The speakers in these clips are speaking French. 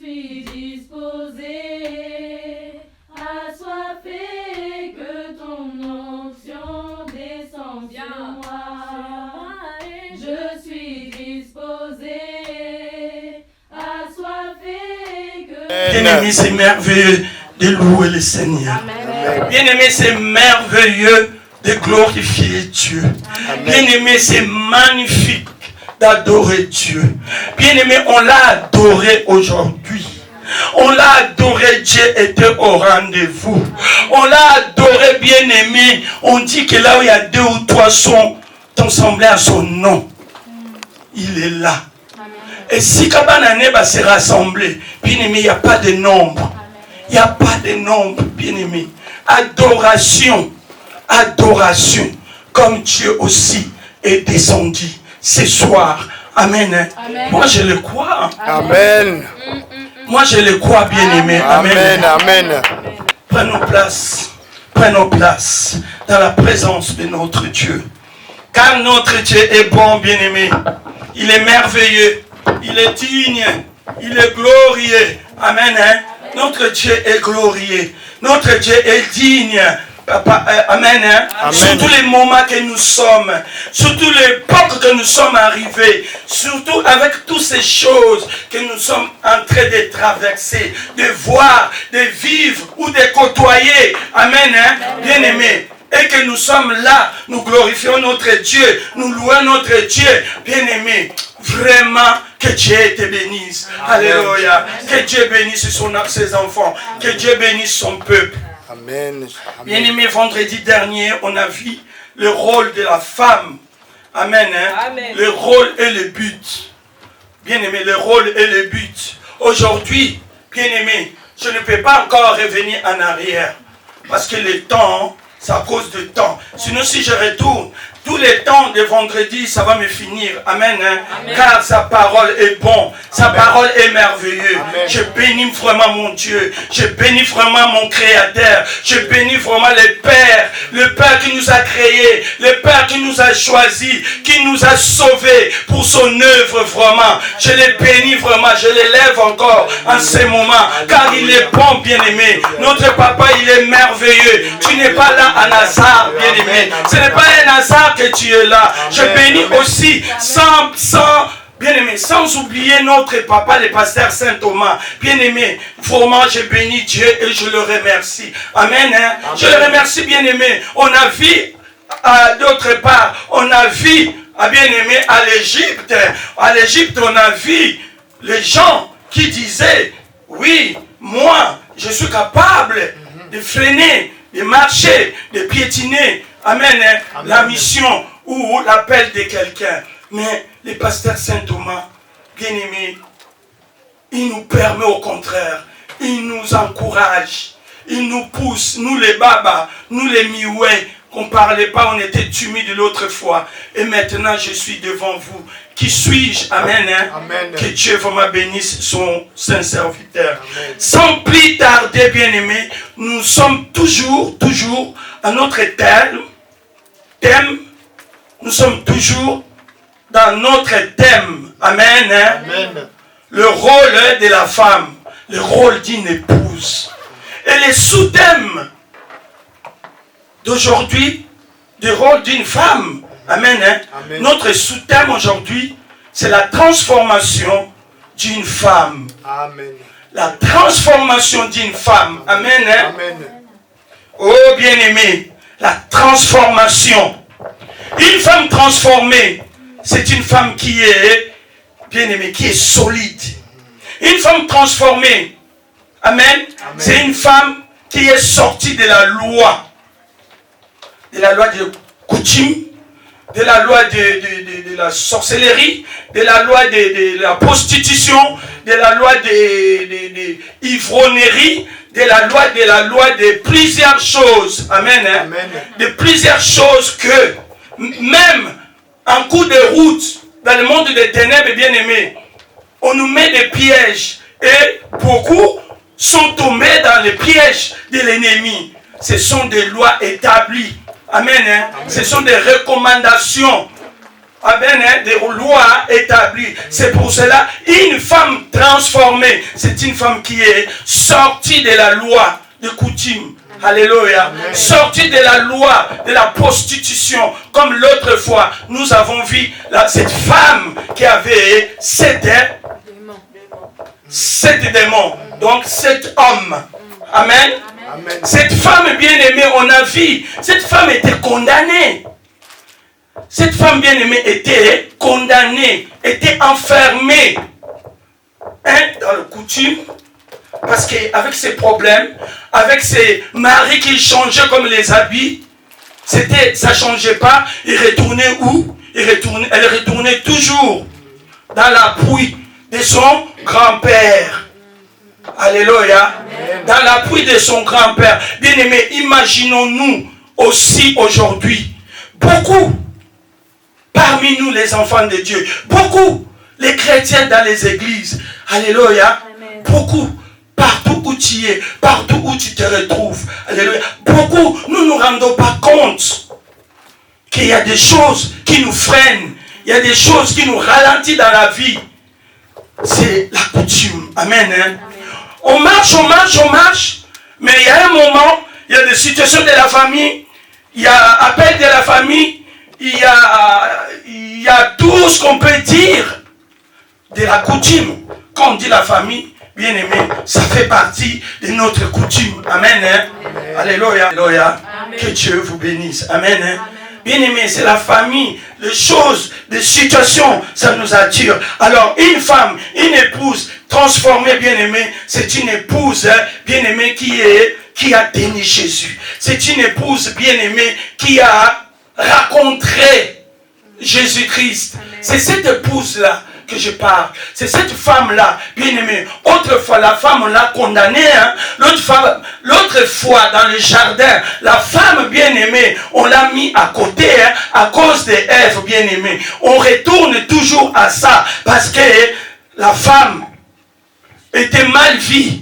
suis disposé, assoiffé, que ton onction descende sur moi. Je suis disposé, assoiffé, que... Bien-aimé, c'est merveilleux de louer le Seigneur. Bien-aimé, c'est merveilleux de glorifier Dieu. Bien-aimé, c'est magnifique d'adorer Dieu. Bien-aimé, on l'a adoré aujourd'hui. On l'a adoré, Dieu était au rendez-vous. On l'a adoré, bien-aimé. On dit que là où il y a 2 ou 3 sont assemblés à son nom, il est là. Et si Kabanane va se rassembler, bien-aimé, il n'y a pas de nombre. Il n'y a pas de nombre, bien-aimé. Adoration, adoration, comme Dieu aussi est descendu ce soir. Amen. Amen. Moi, je le crois. Amen. Moi, je le crois, bien-aimé. Amen. Amen. Prenons place dans la présence de notre Dieu. Car notre Dieu est bon, bien-aimé. Il est merveilleux. Il est digne. Il est glorieux. Amen. Notre Dieu est glorieux. Notre Dieu est digne. Papa, amen. Amen. Surtout les moments que nous sommes, surtout l'époque que nous sommes arrivés, surtout avec toutes ces choses que nous sommes en train de traverser, de voir, de vivre ou de côtoyer. Amen. Bien-aimés. Et que nous sommes là, nous glorifions notre Dieu, nous louons notre Dieu. Bien-aimés, vraiment que Dieu te bénisse. Amen. Alléluia. Que Dieu bénisse ses enfants, que Dieu bénisse son peuple. Amen. Bien-aimé, vendredi dernier, on a vu le rôle de la femme. Amen. Amen. Le rôle et le but. Bien-aimé, le rôle et le but. Aujourd'hui, bien-aimé, je ne peux pas encore revenir en arrière. Parce que le temps, c'est à cause du temps. Sinon, si je retourne, tous les temps de vendredi, ça va me finir. Amen. Amen. Car sa parole est bonne. Sa parole est merveilleuse. Je bénis vraiment mon Dieu. Je bénis vraiment mon Créateur. Je bénis vraiment le Père qui nous a créés. Le Père qui nous a choisis. Qui nous a sauvés pour son œuvre vraiment. Je le bénis vraiment. Je l'élève encore en ces moments. Car il est bon, bien-aimé. Notre papa, il est merveilleux. Tu n'es pas là en hasard, bien-aimé. Ce n'est pas un hasard que tu es là. Amen. Je bénis aussi bien-aimé, sans oublier notre papa, le pasteur Saint Thomas. Bien-aimé, vraiment, je bénis Dieu et je le remercie. Amen. Amen. Je le remercie, bien-aimé. On a vu, d'autre part, on a vu, bien-aimé, à l'Égypte. À l'Égypte, on a vu les gens qui disaient, oui, moi, je suis capable de freiner, de marcher, de piétiner. Amen. Amen. La mission ou l'appel de quelqu'un. Mais le pasteur Saint Thomas, bien-aimé, il nous permet au contraire, il nous encourage, il nous pousse, nous les babas, nous les miouais, qu'on ne parlait pas, on était timides l'autre fois. Et maintenant, je suis devant vous. Qui suis-je? Amen. Amen. Que Dieu vraiment bénisse son saint serviteur. Amen. Sans plus tarder, bien-aimé, nous sommes toujours à notre thème. Nous sommes toujours dans notre thème. Amen. Amen. Le rôle de la femme, le rôle d'une épouse. Et les sous-thèmes d'aujourd'hui, du rôle d'une femme. Amen. Amen. Notre sous-thème aujourd'hui, c'est la transformation d'une femme. Amen. La transformation d'une femme. Amen. Amen. Oh bien-aimé, la transformation. Une femme transformée, c'est une femme qui est, bien-aimée, qui est solide. Une femme transformée, amen, amen. C'est une femme qui est sortie de la loi de coutume, de la loi de la sorcellerie, de la loi de la prostitution, de la loi de ivrognerie, de la loi de plusieurs choses. Amen. Hein? Amen. De plusieurs choses que, même en cours de route, dans le monde des ténèbres, bien aimé, on nous met des pièges. Et beaucoup sont tombés dans les pièges de l'ennemi. Ce sont des lois établies. Amen. Hein? Amen. Ce sont des recommandations Amen, hein, des lois établies. C'est pour cela, une femme transformée, c'est une femme qui est sortie de la loi de coutume. Alléluia. Sortie de la loi de la prostitution. Comme l'autre fois, nous avons vu cette femme qui avait 7 démons. Donc 7 hommes. Amen. Amen. Cette femme bien-aimée, on a vu, cette femme était condamnée. Cette femme bien-aimée était condamnée, était enfermée dans le coutume, parce qu'avec ses problèmes, avec ses maris qui changeaient comme les habits, ça ne changeait pas. Il retournait où? Elle retournait toujours dans l'appui de son grand-père. Alléluia. Dans l'appui de son grand-père. Bien-aimés, imaginons-nous aussi aujourd'hui, beaucoup parmi nous les enfants de Dieu, beaucoup les chrétiens dans les églises, alléluia, beaucoup, partout où tu es, partout où tu te retrouves, alléluia, beaucoup, nous ne nous rendons pas compte qu'il y a des choses qui nous freinent, il y a des choses qui nous ralentissent dans la vie. C'est la coutume, amen, hein? On marche, mais il y a un moment, il y a des situations de la famille, il y a appel de la famille, il y a tout ce qu'on peut dire de la coutume. Quand on dit la famille, bien aimé, ça fait partie de notre coutume. Amen. Hein? Alléluia. Alléluia. Que Dieu vous bénisse. Amen. Hein? Bien aimé, c'est la famille, les choses, les situations, ça nous attire. Alors, une femme, une épouse transformée, bien aimée, c'est une épouse, hein, bien aimée, qui a béni Jésus. C'est une épouse, bien aimée, qui a rencontrer Jésus-Christ. C'est cette épouse-là que je parle. C'est cette femme-là, bien aimée. Autrefois, la femme, on l'a condamnée. Hein? L'autre fois, dans le jardin, la femme, bien aimée, on l'a mis à côté, hein, à cause de Ève, bien aimée. On retourne toujours à ça, parce que la femme était mal vue.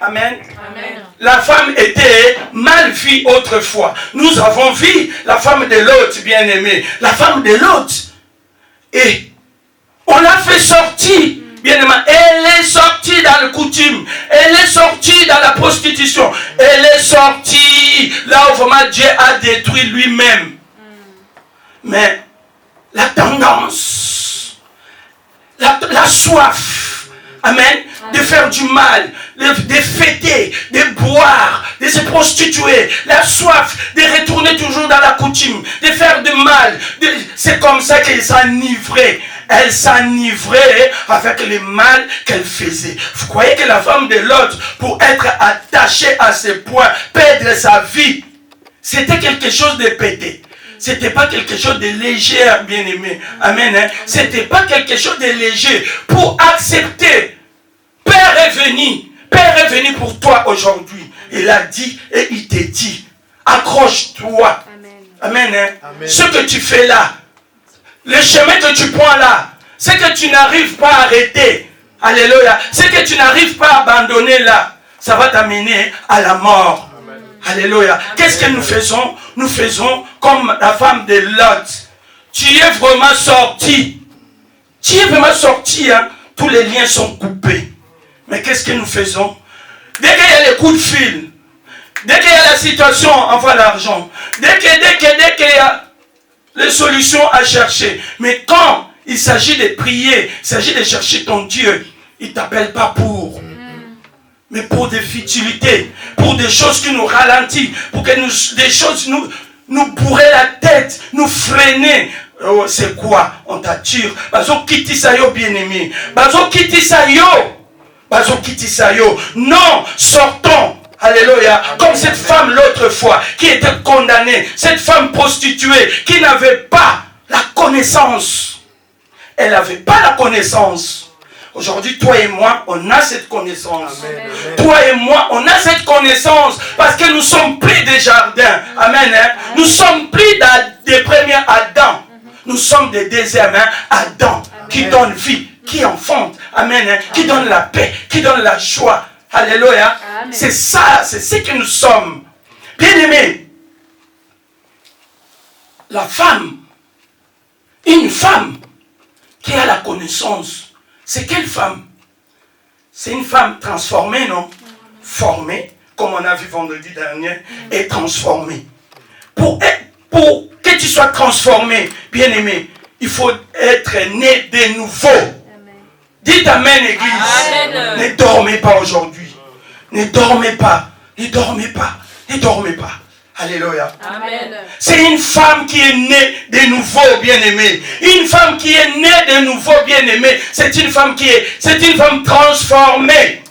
Amen. Amen. La femme était mal vue autrefois. Nous avons vu la femme de Lot, bien aimée. La femme de Lot. Et on l'a fait sortir, bien aimée. Elle est sortie dans le coutume. Elle est sortie dans la prostitution. Elle est sortie là où vraiment Dieu a détruit lui-même. Mais la tendance, la soif, amen, de faire du mal, de fêter, de boire, de se prostituer, la soif de retourner toujours dans la coutume, de faire du mal. C'est comme ça qu'elle s'enivrait. Elle s'enivrait avec le mal qu'elle faisait. Vous croyez que la femme de l'autre, pour être attachée à ce point, perdre sa vie, c'était quelque chose de pété. C'était pas quelque chose de léger, bien aimé. Amen. Hein? C'était pas quelque chose de léger pour accepter. Père est venu pour toi aujourd'hui. Il a dit et il te dit, accroche-toi. Amen. Hein? Amen. Ce que tu fais là, le chemin que tu prends là, ce que tu n'arrives pas à arrêter, alléluia, ce que tu n'arrives pas à abandonner là, ça va t'amener à la mort. Amen. Alléluia. Qu'est-ce que nous faisons? Nous faisons comme la femme de Lot. Tu es vraiment sorti. Tu es vraiment sorti, hein? Tous les liens sont coupés. Mais qu'est-ce que nous faisons? Dès qu'il y a les coups de fil, dès qu'il y a la situation, envoie l'argent. Dès qu'il y a les solutions à chercher. Mais quand il s'agit de prier, il s'agit de chercher ton Dieu, il ne t'appelle pas pour. Mais pour des futilités, pour des choses qui nous ralentissent, pour que des choses nous bourrer la tête, nous freiner. Oh, c'est quoi? On t'attire. Bazo kiti sayo bien-aimé. Bazo kiti sayo. Non, sortons. Alléluia. Comme cette femme l'autre fois qui était condamnée. Cette femme prostituée qui n'avait pas la connaissance. Elle n'avait pas la connaissance. Aujourd'hui, toi et moi, on a cette connaissance. Amen. Toi et moi, on a cette connaissance parce que nous sommes plus des jardins. Amen. Hein? Nous sommes plus des premiers Adam. Nous sommes des deuxièmes Adam qui donnent vie, qui enfante. Amen. Hein? Qui donne la paix, qui donne la joie. Alléluia. C'est ça, c'est ce que nous sommes. Bien aimés, la femme Une femme qui a la connaissance, c'est quelle femme? C'est une femme transformée, non? Formée, comme on a vu vendredi dernier, et transformée. Pour que tu sois transformé, bien-aimé, il faut être né de nouveau. Dites Amen, Église. Amen. Ne dormez pas aujourd'hui. Ne dormez pas. Ne dormez pas. Ne dormez pas. Alléluia. Amen. C'est une femme qui est née de nouveau, bien-aimée. Une femme qui est née de nouveau, bien-aimée. C'est une femme transformée.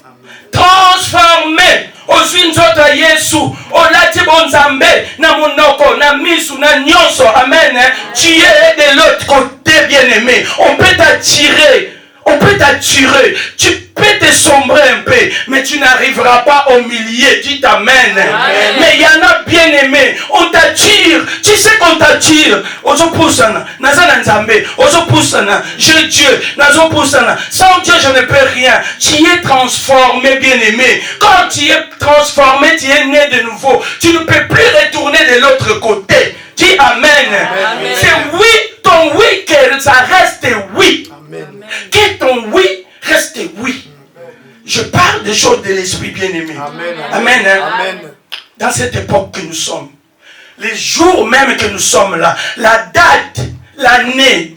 Transformée. Ozwi nzoto Yesu, olati bonzambe, na monoko, na misu, na nyonso, amen. Tu es de l'autre côté, bien-aimé. On peut t'attirer. Tu peux te sombrer un peu, mais tu n'arriveras pas au milieu. Dites amen. Mais il y en a bien aimé. On t'attire. Tu sais qu'on t'attire. Dieu. Sans Dieu, je ne peux rien. Tu es transformé, bien aimé. Quand tu es transformé, tu es né de nouveau. Tu ne peux plus retourner de l'autre côté. Dis amen. Amen. C'est oui, ton oui, que ça reste oui. Amen. Que ton oui reste oui. Je parle des choses de l'esprit bien-aimé. Amen. Amen. Amen. Dans cette époque que nous sommes, les jours même que nous sommes là, la date, l'année,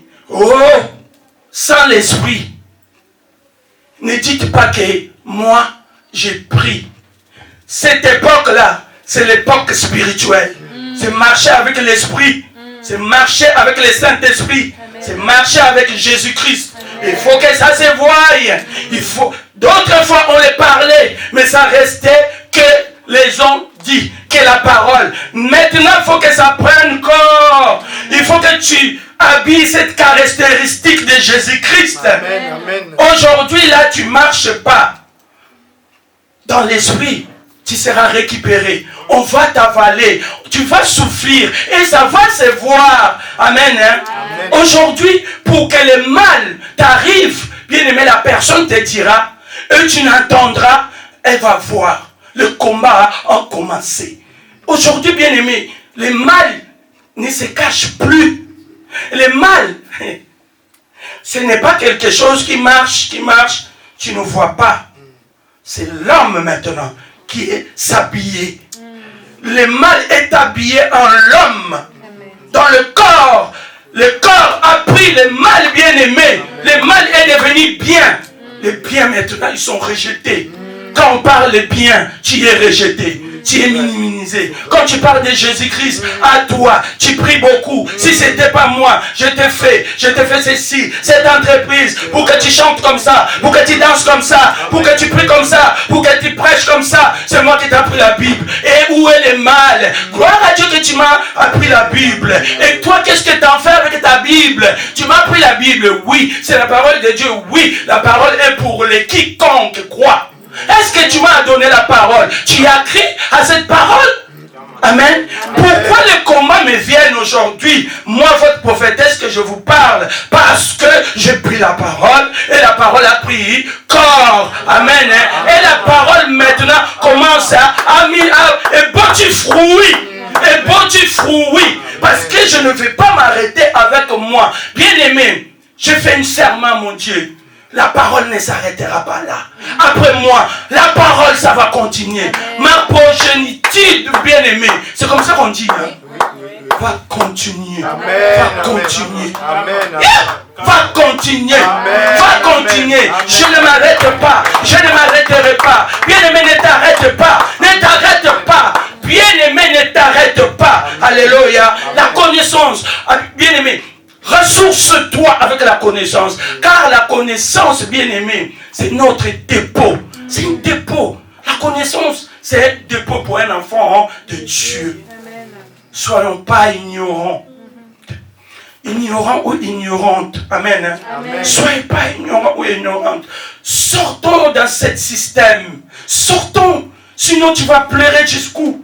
sans l'esprit, ne dites pas que moi j'ai pris. Cette époque-là, c'est l'époque spirituelle. C'est marcher avec l'esprit. C'est marcher avec le Saint-Esprit. C'est marcher avec Jésus-Christ. Il faut que ça se voie. D'autres fois, on les parlait, mais ça restait que les ont dit, que la parole. Maintenant, il faut que ça prenne corps. Il faut que tu habilles cette caractéristique de Jésus-Christ. Aujourd'hui, là, tu ne marches pas dans l'esprit. Tu seras récupéré. On va t'avaler. Tu vas souffrir. Et ça va se voir. Amen. Hein? Amen. Aujourd'hui, pour que le mal t'arrive, bien aimé, la personne te dira, et tu n'entendras, elle va voir. Le combat a commencé. Aujourd'hui, bien aimé, le mal ne se cache plus. Le mal, ce n'est pas quelque chose qui marche, tu ne vois pas. C'est l'homme maintenant qui est s'habillé. Le mal est habillé en l'homme. Dans le corps. Le corps a pris le mal bien aimé. Le mal est devenu bien. Les biens maintenant, ils sont rejetés. Quand on parle de bien, tu es rejeté. Tu es minimisé. Quand tu parles de Jésus-Christ, à toi, tu pries beaucoup. Si ce n'était pas moi, je te fais ceci, cette entreprise, pour que tu chantes comme ça, pour que tu danses comme ça, pour que tu pries comme ça, pour que tu prêches comme ça. C'est moi qui t'ai appris la Bible. Et où est le mal? Gloire à Dieu que tu m'as appris la Bible. Et toi, qu'est-ce que tu en fais avec ta Bible? Tu m'as appris la Bible, oui. C'est la parole de Dieu, oui. La parole est pour les quiconque croit. Est-ce que tu m'as donné la parole? Tu as cru à cette parole? Amen. Pourquoi les combats me viennent aujourd'hui? Moi, votre prophétesse, que je vous parle, parce que j'ai pris la parole et la parole a pris corps. Amen. Et la parole maintenant commence à bâtir fruit. Et bâtir fruit. Parce que je ne vais pas m'arrêter avec moi. Bien aimé, je fais un serment, mon Dieu. La parole ne s'arrêtera pas là. Après moi, la parole, ça va continuer. Ma progéniture, bien-aimé, c'est comme ça qu'on dit. Hein? Va continuer. Va continuer. Va continuer. Va continuer. Je ne m'arrête pas. Je ne m'arrêterai pas. Bien-aimé, ne t'arrête pas. Ne t'arrête pas. Bien-aimé, ne t'arrête pas. Alléluia. La connaissance. Bien-aimé. Ressource-toi avec la connaissance. Car la connaissance, bien-aimé, c'est notre dépôt. C'est un dépôt. La connaissance, c'est un dépôt pour un enfant de Dieu. Soyons pas ignorants. Ignorants ou ignorantes. Amen. Amen. Soyez pas ignorants ou ignorantes. Sortons dans ce système. Sortons. Sinon, tu vas pleurer jusqu'où?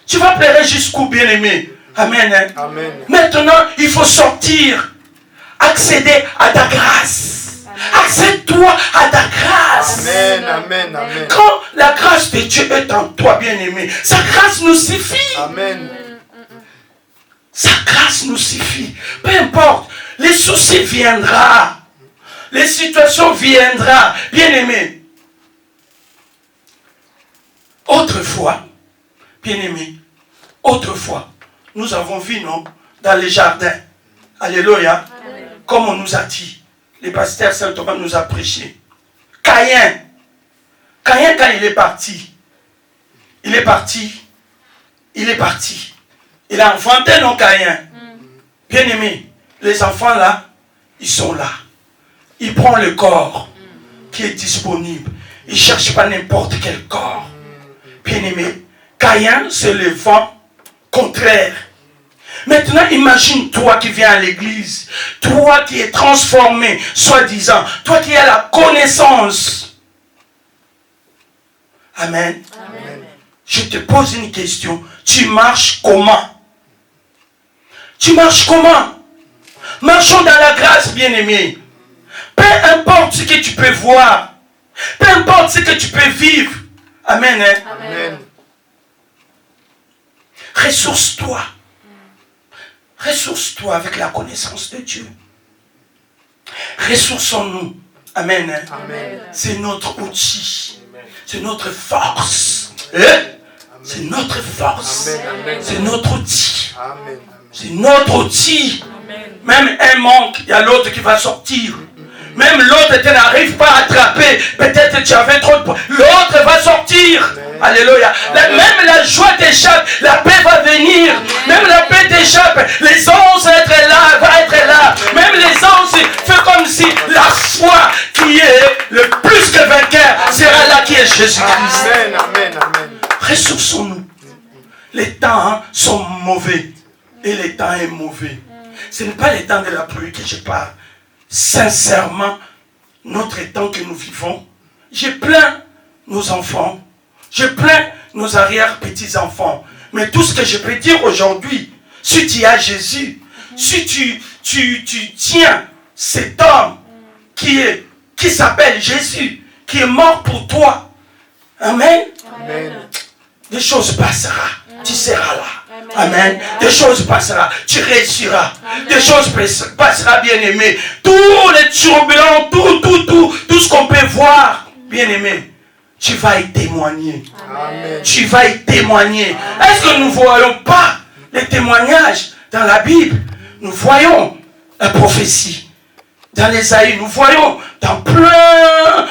Tu vas pleurer jusqu'où, bien-aimé? Amen. Amen. Maintenant, il faut sortir. Accéder à ta grâce. Accède-toi à ta grâce. Amen. Amen. Amen. Quand la grâce de Dieu est en toi, bien-aimé, sa grâce nous suffit. Amen. Sa grâce nous suffit. Peu importe, les soucis viendront. Les situations viendront. Bien-aimés. Autrefois, bien-aimés, autrefois, nous avons vu, non, dans les jardins. Alléluia. Amen. Comme on nous a dit, le pasteur Saint-Thomas nous a prêché. Caïn, quand il est parti, il a enfanté non Caïn. Bien-aimé, les enfants là, ils sont là. Ils prennent le corps qui est disponible. Ils ne cherchent pas n'importe quel corps. Bien-aimé, Caïn, c'est le vent contraire. Maintenant, imagine toi qui viens à l'église, toi qui es transformé, soi-disant, toi qui as la connaissance. Amen. Amen. Je te pose une question. Tu marches comment? Tu marches comment? Marchons dans la grâce, bien-aimé. Peu importe ce que tu peux voir, peu importe ce que tu peux vivre. Amen. Hein? Amen. Ressource-toi. Ressource-toi avec la connaissance de Dieu. Ressourçons-nous. Amen. Hein? Amen. C'est notre outil. C'est notre force. C'est notre force. Amen. C'est notre outil. Amen. C'est notre outil. Amen. Même un manque, il y a l'autre qui va sortir. Même l'autre, tu n'arrives pas à attraper. Peut-être tu avais trop de poids. L'autre va sortir. Amen. Alléluia. Même la joie t'échappe. La paix va venir. Amen. Même la paix t'échappe. Les anges vont être là. Même les anges, fais comme si la foi qui est le plus que vainqueur sera là qui est Jésus-Christ. Amen. Amen. Amen. Ressourçons-nous. Les temps sont mauvais. Et le temps est mauvais. Ce n'est pas le temps de la pluie que je parle. Sincèrement, notre temps que nous vivons, je plains nos enfants, je plains nos arrière-petits-enfants. Mais tout ce que je peux dire aujourd'hui, si tu as Jésus, si tu tiens cet homme qui s'appelle Jésus, qui est mort pour toi, amen, amen. Des choses passeront, tu seras là. Amen. Des choses passeront. Tu réussiras. Amen. Des choses passeront, bien-aimé. Tous les turbulents, tout ce qu'on peut voir, bien-aimé, tu vas y témoigner. Amen. Tu vas y témoigner. Amen. Est-ce que nous ne voyons pas les témoignages dans la Bible? Nous voyons la prophétie. Dans l'Ésaïe, nous voyons dans plein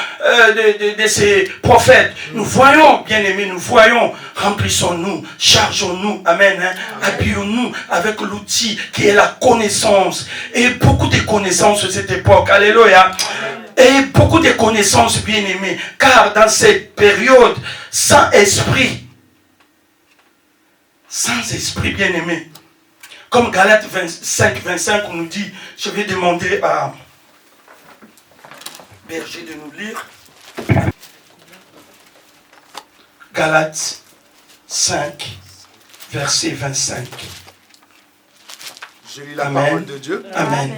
de ces prophètes, nous voyons, bien-aimés, nous voyons, remplissons-nous, chargeons-nous, amen, hein, habillons-nous avec l'outil qui est la connaissance. Et beaucoup de connaissances à cette époque, alléluia. Et beaucoup de connaissances, bien-aimés, car dans cette période, sans esprit, bien-aimés, comme Galates 5:25 on nous dit, je vais demander à Berger de nous lire. Galates 5, verset 25. Je lis la parole de Dieu. Amen.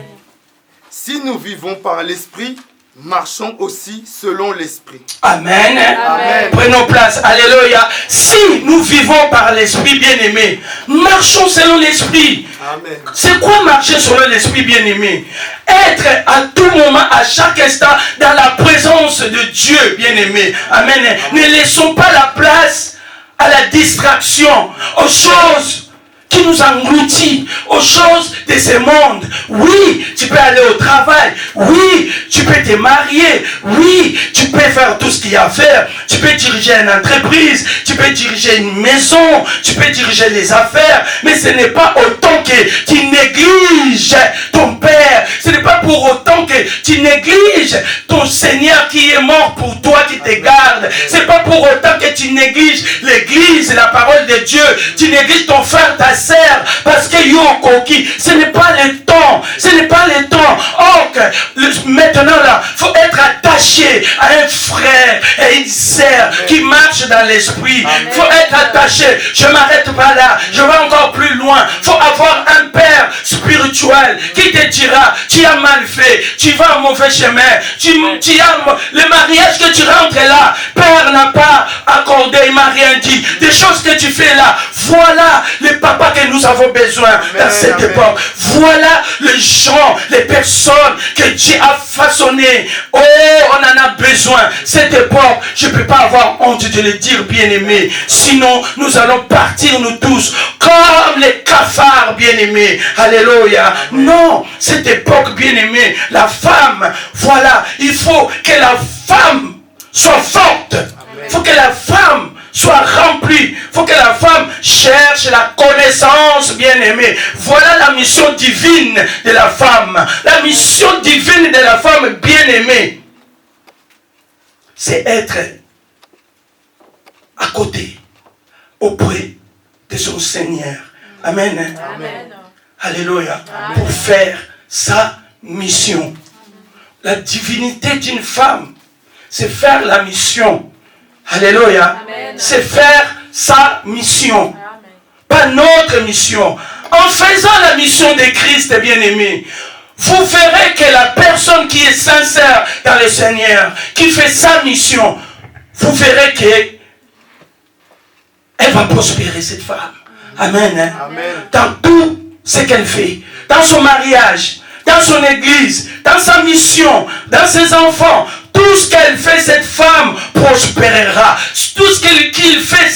Si nous vivons par l'esprit, marchons aussi selon l'esprit. Amen. Amen. Prenons place. Alléluia. Si nous vivons par l'esprit, bien-aimé, marchons selon l'esprit. Amen. C'est quoi marcher selon l'esprit, bien-aimé? Être à tout moment, à chaque instant, dans la présence de Dieu, bien-aimé. Amen. Amen. Ne laissons pas la place à la distraction, aux choses qui nous engloutit, aux choses de ce monde. Oui, tu peux aller au travail. Oui, tu peux te marier. Oui, tu peux faire tout ce qu'il y a à faire. Tu peux diriger une entreprise. Tu peux diriger une maison. Tu peux diriger les affaires. Mais ce n'est pas autant que tu négliges ton Père. Ce n'est pas pour autant que tu négliges ton Seigneur qui est mort pour toi, qui te garde. Ce n'est pas pour autant que tu négliges l'église, la parole de Dieu. Tu négliges ton frère, ta sœur, parce que ce n'est pas le temps. Ce n'est pas le temps. Or, maintenant là, il faut être attaché à un frère et une sœur qui marche dans l'esprit. Il faut être attaché. Je ne m'arrête pas là. Je vais encore plus loin. Il faut avoir un père spirituel qui te dira, tu as mal fait, tu vas au mauvais chemin, tu as le mariage que tu rentres là, peu père n'a pas accordé, il m'a rien dit. Des choses que tu fais là, voilà les papas que nous avons besoin dans cette époque. Voilà les gens, les personnes que Dieu a façonnées. Oh, on en a besoin. Cette époque, je ne peux pas avoir honte de le dire, bien-aimé. Sinon, nous allons partir, nous tous, comme les cafards, bien-aimés. Alléluia. Non, cette époque, bien-aimé, la femme, voilà, il faut que la femme soit forte. Il faut que la femme soit remplie. Il faut que la femme cherche la connaissance, bien-aimée. Voilà la mission divine de la femme. La mission divine de la femme, bien-aimée, c'est être à côté, auprès de son Seigneur. Amen. Amen. Alléluia. Amen. Pour faire sa mission. La divinité d'une femme, c'est faire la mission. Alléluia. Amen. C'est faire sa mission. Amen. Pas notre mission. En faisant la mission de Christ, bien-aimé, vous verrez que la personne qui est sincère dans le Seigneur, qui fait sa mission, vous verrez que elle va prospérer, cette femme. Amen. Hein? Amen. Dans tout ce qu'elle fait, dans son mariage, dans son église, dans sa mission, dans ses enfants, tout ce qu'elle fait, cette femme prospérera. Tout ce qu'il fait,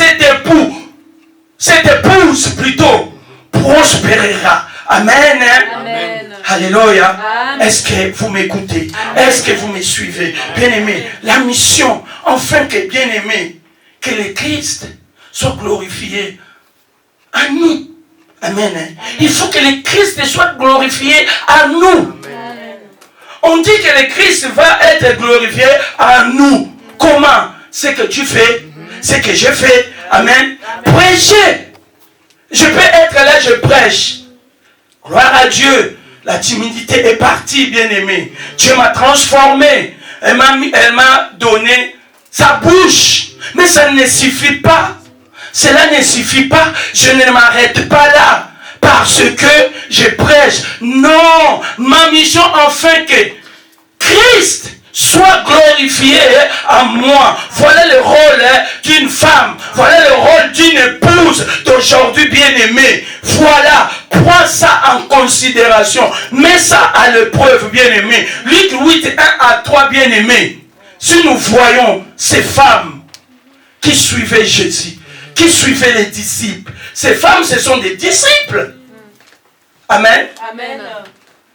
cette épouse plutôt, prospérera. Amen. Hein? Amen. Alléluia. Amen. Est-ce que vous m'écoutez? Amen. Est-ce que vous me suivez? Bien-aimé, la mission, enfin que bien-aimé, que le Christ soit glorifié à nous. Amen. Il faut que le Christ soit glorifié à nous. Amen. On dit que le Christ va être glorifié à nous. Comment? Ce que tu fais, ce que je fais. Amen. Prêcher. Je peux être là, je prêche. Gloire à Dieu. La timidité est partie, bien-aimé. Dieu m'a transformé. Elle m'a donné sa bouche. Mais ça ne suffit pas. Cela ne suffit pas. Je ne m'arrête pas là. Parce que je prêche. Non. Ma mission, enfin que Christ soit glorifié à moi. Voilà le rôle d'une femme. Voilà le rôle d'une épouse d'aujourd'hui, bien-aimée. Voilà. Prends ça en considération. Mets ça à l'épreuve, bien-aimé. Luc 8, 1 à 3, bien-aimé. Si nous voyons ces femmes qui suivaient Jésus, qui suivaient les disciples, ces femmes, ce sont des disciples. Amen. Amen.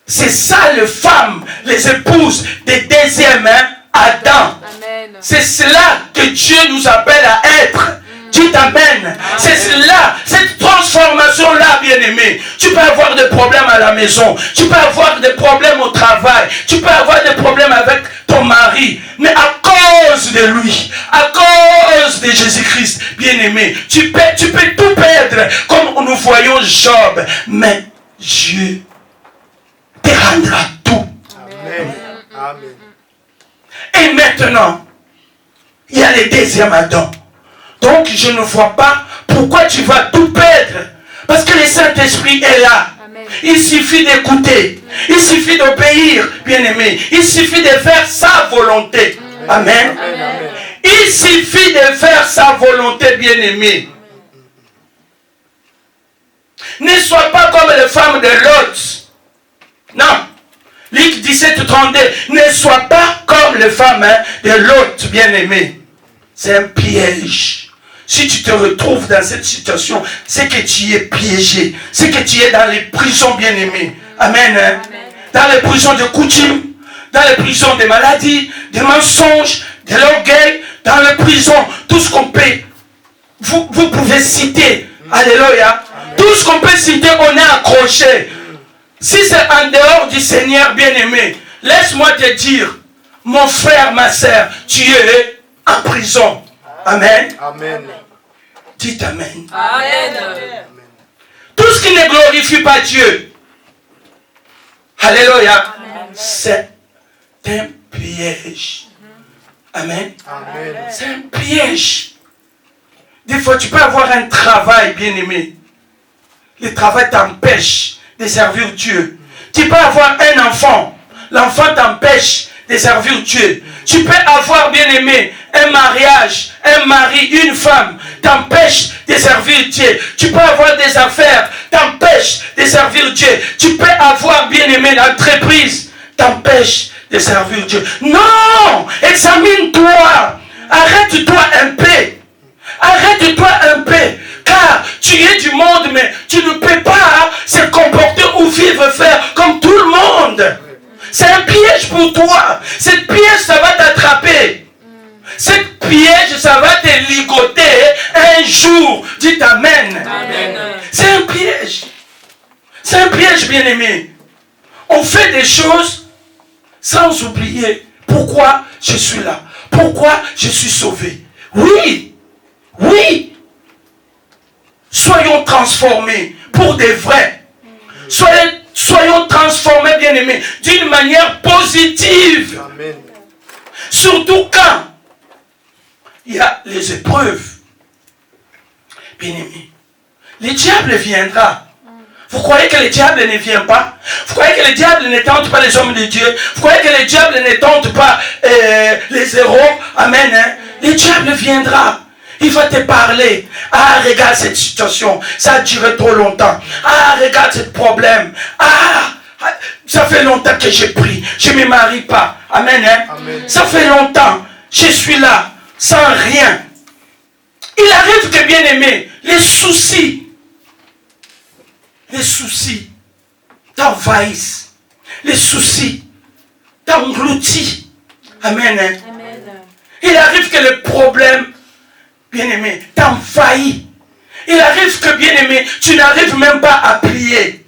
C'est ça les femmes, les épouses des deuxième Adam. Amen. C'est cela que Dieu nous appelle à être. Dites Amen. C'est cela, cette transformation-là, bien-aimé. Tu peux avoir des problèmes à la maison. Tu peux avoir des problèmes au travail. Tu peux avoir des problèmes avec ton mari. Mais à cause de lui, à cause de Jésus-Christ, bien-aimé, tu peux tout perdre comme nous voyons Job. Mais Dieu te rendra tout. Amen. Amen. Et maintenant, il y a le deuxième Adam. Donc, je ne vois pas pourquoi tu vas tout perdre. Parce que le Saint-Esprit est là. Amen. Il suffit d'écouter. Il suffit d'obéir, bien-aimé. Il suffit de faire sa volonté. Amen. Amen. Il suffit de faire sa volonté, bien-aimé. Ne sois pas comme les femmes de Lot. Non. Luc 17, 32. Ne sois pas comme les femmes de Lot, bien-aimé. C'est un piège. Si tu te retrouves dans cette situation, c'est que tu es piégé. C'est que tu es dans les prisons, bien-aimés. Amen. Amen. Dans les prisons de coutume, dans les prisons des maladies, des mensonges, de l'orgueil, dans les prisons, tout ce qu'on peut. Vous pouvez citer. Alléluia. Tout ce qu'on peut citer, on est accroché. Si c'est en dehors du Seigneur bien-aimé, laisse-moi te dire, mon frère, ma soeur, tu es en prison. Amen. Amen. Dites Amen. Amen. Tout ce qui ne glorifie pas Dieu, alléluia, c'est un piège. Amen. Amen. C'est un piège. Des fois, tu peux avoir un travail, bien-aimé. Le travail t'empêche de servir Dieu. Tu peux avoir un enfant. L'enfant t'empêche de servir Dieu. Tu peux avoir, bien aimé, un mariage, un mari, une femme, t'empêche de servir Dieu. Tu peux avoir des affaires, t'empêche de servir Dieu. Tu peux avoir, bien aimé, l'entreprise, t'empêche de servir Dieu. Non! Examine-toi. Arrête-toi un peu. Arrête-toi un peu. Car tu es du monde, mais tu ne peux pas se comporter ou vivre, faire comme tout le monde. C'est un piège pour toi. Cette piège, ça va t'attraper. Cette piège, ça va te ligoter un jour. Dites Amen. Amen. C'est un piège. C'est un piège, bien-aimé. On fait des choses sans oublier pourquoi je suis là. Pourquoi je suis sauvé. Oui. Oui. Soyons transformés pour des vrais. Soyons transformés, bien-aimés, d'une manière positive. Amen. Surtout quand il y a les épreuves. Bien-aimés, le diable viendra. Vous croyez que le diable ne vient pas? Vous croyez que le diable ne tente pas les hommes de Dieu? Vous croyez que le diable ne tente pas les héros? Amen. Hein? Le diable viendra. Il va te parler. Ah, regarde cette situation. Ça a duré trop longtemps. Ah, regarde ce problème. Ah, ça fait longtemps que j'ai pris. Je ne me marie pas. Amen. Hein? Amen. Ça fait longtemps. Je suis là, sans rien. Il arrive que, bien aimé, les soucis t'envahissent. Les soucis t'engloutissent. Amen. Hein? Amen. Il arrive que le problème, bien-aimé, t'envahit. Il arrive que, bien-aimé, tu n'arrives même pas à prier.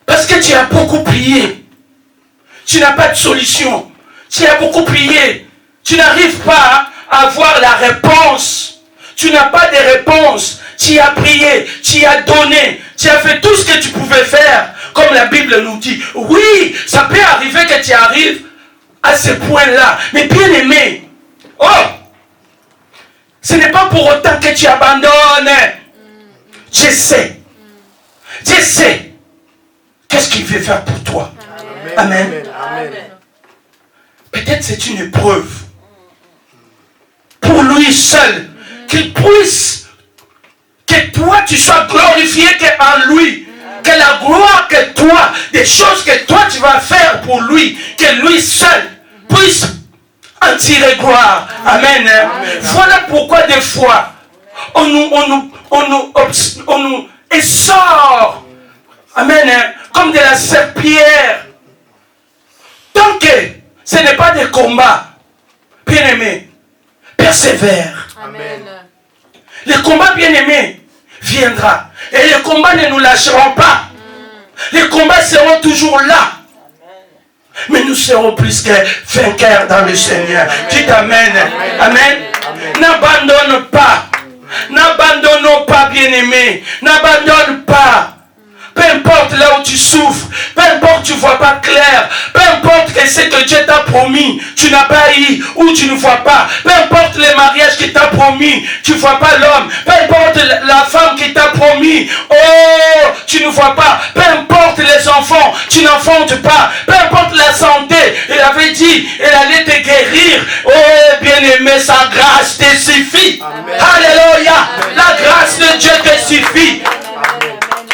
Parce que tu as beaucoup prié. Tu n'as pas de solution. Tu as beaucoup prié. Tu n'arrives pas à avoir la réponse. Tu n'as pas de réponse. Tu as prié, tu as donné, tu as fait tout ce que tu pouvais faire. Comme la Bible nous dit. Oui, ça peut arriver que tu arrives à ce point-là. Mais bien aimé, oh, ce n'est pas pour autant que tu abandonnes. Je sais. Je sais. Qu'est-ce qu'il veut faire pour toi? Amen. Amen. Amen. Peut-être c'est une épreuve. Pour lui seul. Qu'il puisse, que toi tu sois glorifié qu'en lui. Que la gloire que toi, des choses que toi tu vas faire pour lui, que lui seul puisse en tirer gloire. Amen. Amen. Voilà pourquoi des fois, on nous essore. Amen. Comme de la serpillière. Tant que ce n'est pas des combats, bien aimé, persévère. Amen. Le combat bien aimé viendra. Et les combats ne nous lâcheront pas. Les combats seront toujours là. Mais nous serons plus que vainqueurs dans le Seigneur. Dites Amen. Amen. N'abandonne pas. N'abandonnons pas, bien-aimé. N'abandonne pas. Peu importe là où tu souffres, peu importe tu ne vois pas clair, peu importe que ce que Dieu t'a promis, tu n'as pas eu ou tu ne vois pas, peu importe les mariages qu'il t'a promis, tu ne vois pas l'homme, peu importe la femme qui t'a promis, oh, tu ne vois pas, peu importe les enfants, tu n'enfantes pas, peu importe la santé, il avait dit, elle allait te guérir, oh bien-aimé, sa grâce te suffit. Amen. Alléluia, la grâce de Dieu te suffit.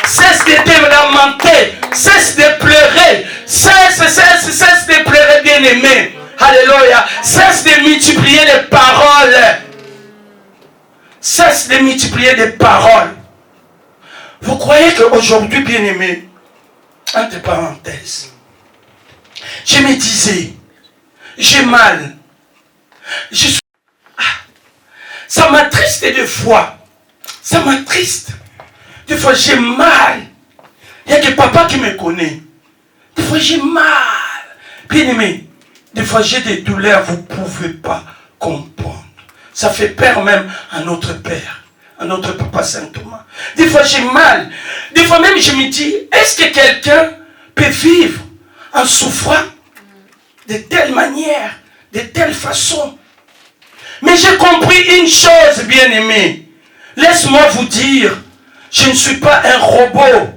Cesse de te lamenter, cesse de pleurer, cesse de pleurer, bien-aimé. Alléluia. Cesse de multiplier les paroles. Cesse de multiplier les paroles. Vous croyez qu'aujourd'hui, bien-aimé, entre parenthèses, je me disais, j'ai mal. Ça m'attriste des fois. Ça m'attriste. Des fois, j'ai mal. Il n'y a que papa qui me connaît. Des fois, j'ai mal. Bien aimé, des fois, j'ai des douleurs, vous ne pouvez pas comprendre. Ça fait peur même à notre Père, à notre Papa Saint-Thomas. Des fois, j'ai mal. Des fois même, je me dis, est-ce que quelqu'un peut vivre en souffrant de telle manière, de telle façon? Mais j'ai compris une chose, bien aimé. Laisse-moi vous dire, je ne suis pas un robot.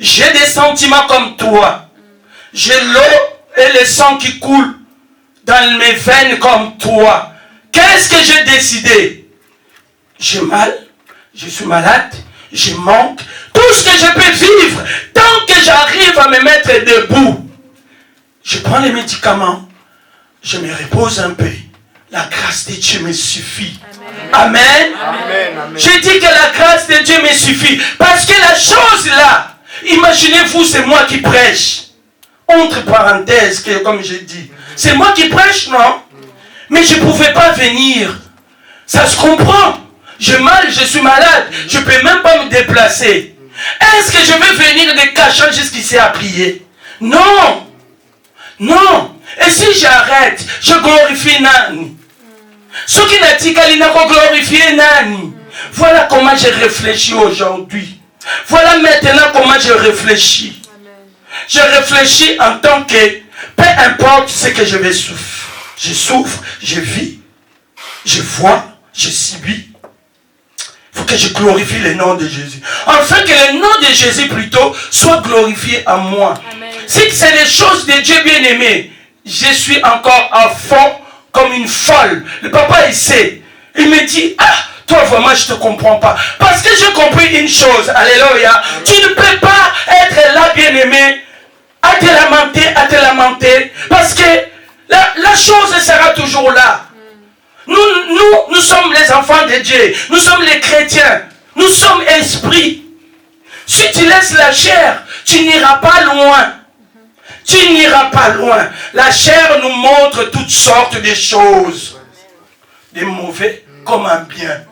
J'ai des sentiments comme toi. J'ai l'eau et le sang qui coule dans mes veines comme toi. Qu'est-ce que j'ai décidé? J'ai mal, je suis malade, je manque. Tout ce que je peux vivre, tant que j'arrive à me mettre debout, je prends les médicaments, je me repose un peu. La grâce de Dieu me suffit. Amen. Amen. Amen. Je dis que la grâce de Dieu me suffit. Parce que la chose là, imaginez-vous, c'est moi qui prêche. Entre parenthèses, comme je dis. C'est moi qui prêche, non? Mais je ne pouvais pas venir. Ça se comprend. J'ai mal, je suis malade. Je ne peux même pas me déplacer. Est-ce que je vais venir de cachant jusqu'ici à prier? Non. Non. Et si j'arrête, je glorifie Nani. Ce qui n'a dit qu'elle n'a pas glorifié Nani. Voilà comment je réfléchis aujourd'hui. Voilà maintenant comment je réfléchis. Je réfléchis en tant que, peu importe ce que je vais souffrir. Je souffre, je vis, je vois, je subis. Il faut que je glorifie le nom de Jésus. Afin que le nom de Jésus plutôt soit glorifié en moi. Amen. Si c'est les choses de Dieu bien-aimé, je suis encore à fond comme une folle. Le papa, il sait. Il me dit, ah, toi vraiment, je ne te comprends pas. Parce que j'ai compris une chose. Alléluia. Tu ne peux pas être là, bien-aimé, à te lamenter. Parce que la chose sera toujours là. Nous sommes les enfants de Dieu. Nous sommes les chrétiens. Nous sommes esprits. Si tu laisses la chair, tu n'iras pas loin. Tu n'iras pas loin. La chair nous montre toutes sortes de choses. Des mauvais comme un bien.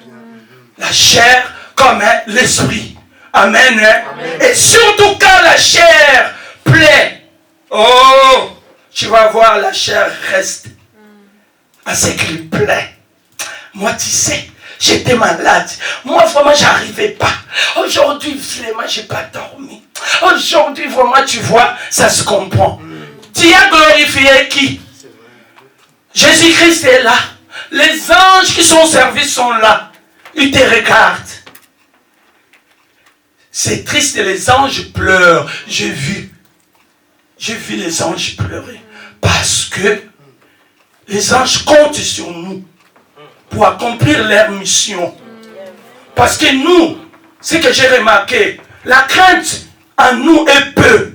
La chair comme l'esprit. Amen. Amen. Et surtout quand la chair plaît. Oh, tu vas voir, la chair reste à ce qu'il plaît. Moi, tu sais, j'étais malade. Moi, vraiment, j'arrivais pas. Aujourd'hui, vraiment, j'ai pas dormi. Aujourd'hui, vraiment, tu vois, ça se comprend. Tu as glorifié qui? Jésus-Christ est là. Les anges qui sont servis sont là. Ils te regardent. C'est triste, les anges pleurent. J'ai vu les anges pleurer. Parce que les anges comptent sur nous pour accomplir leur mission. Parce que nous, ce que j'ai remarqué, la crainte en nous est peu.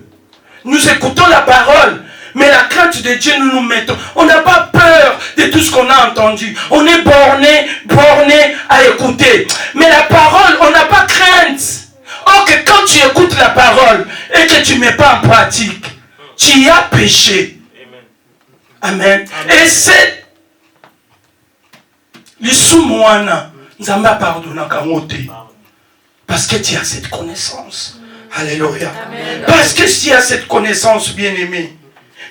Nous écoutons la parole, mais la crainte de Dieu, nous nous mettons. On n'a pas peur de tout ce qu'on a entendu. On est borné à écouter. Mais la parole, on n'a pas crainte. Or que quand tu écoutes la parole et que tu ne mets pas en pratique, tu as péché. Amen. Amen. Et c'est le sous-moine, nous avons pardonné à Kamoté. Parce que tu as cette connaissance. Alléluia. Amen. Parce que tu as cette connaissance, bien-aimé.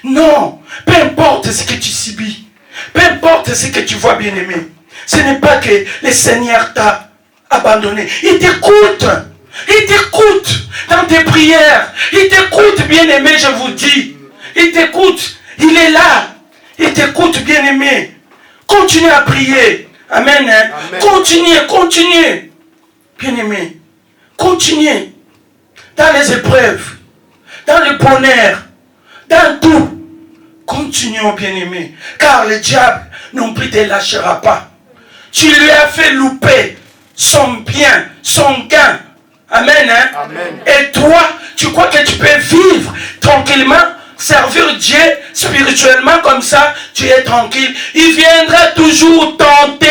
Non, peu importe ce que tu subis, peu importe ce que tu vois, bien-aimé, ce n'est pas que le Seigneur t'a abandonné. Il t'écoute. Il t'écoute dans tes prières. Il t'écoute, bien-aimé, je vous dis. Il t'écoute. Il est là. Il t'écoute, bien-aimé. Continue à prier. Amen. Hein? Amen. Continuez. Bien-aimé. Continuez. Dans les épreuves. Dans le bonheur. Dans tout. Continuons, bien-aimé. Car le diable non plus ne te lâchera pas. Tu lui as fait louper son bien, son gain. Amen, hein? Amen. Et toi, tu crois que tu peux vivre tranquillement, servir Dieu spirituellement comme ça, tu es tranquille. Il viendra toujours tenter.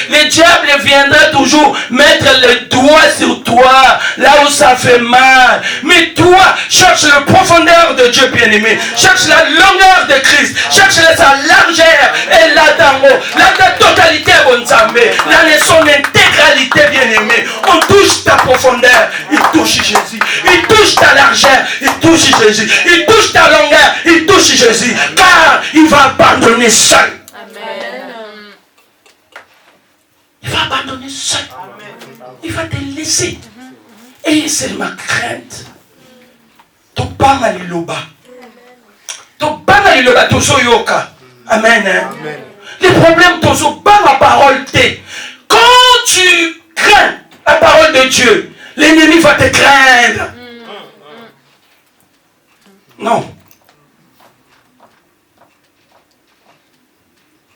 Le diable viendra toujours mettre le doigt sur toi, là où ça fait mal. Mais toi, cherche la profondeur de Dieu bien-aimé. Cherche la longueur de Christ. Cherche sa largeur. Et là dans haut, là la totalité, bon Zambé. Là son intégralité bien-aimé. On touche ta profondeur, il touche Jésus. Il touche ta largeur, il touche Jésus. Il touche ta longueur, il touche Jésus. Car il va abandonner seul. Amen. Il va abandonner seul. Il va te laisser. Et c'est ma crainte. Topanga liloba. Topanga liloba tozo yoka. Amen. Amen. Les problèmes tozo pas la parole t'es. Quand tu crains la parole de Dieu, l'ennemi va te craindre. Non.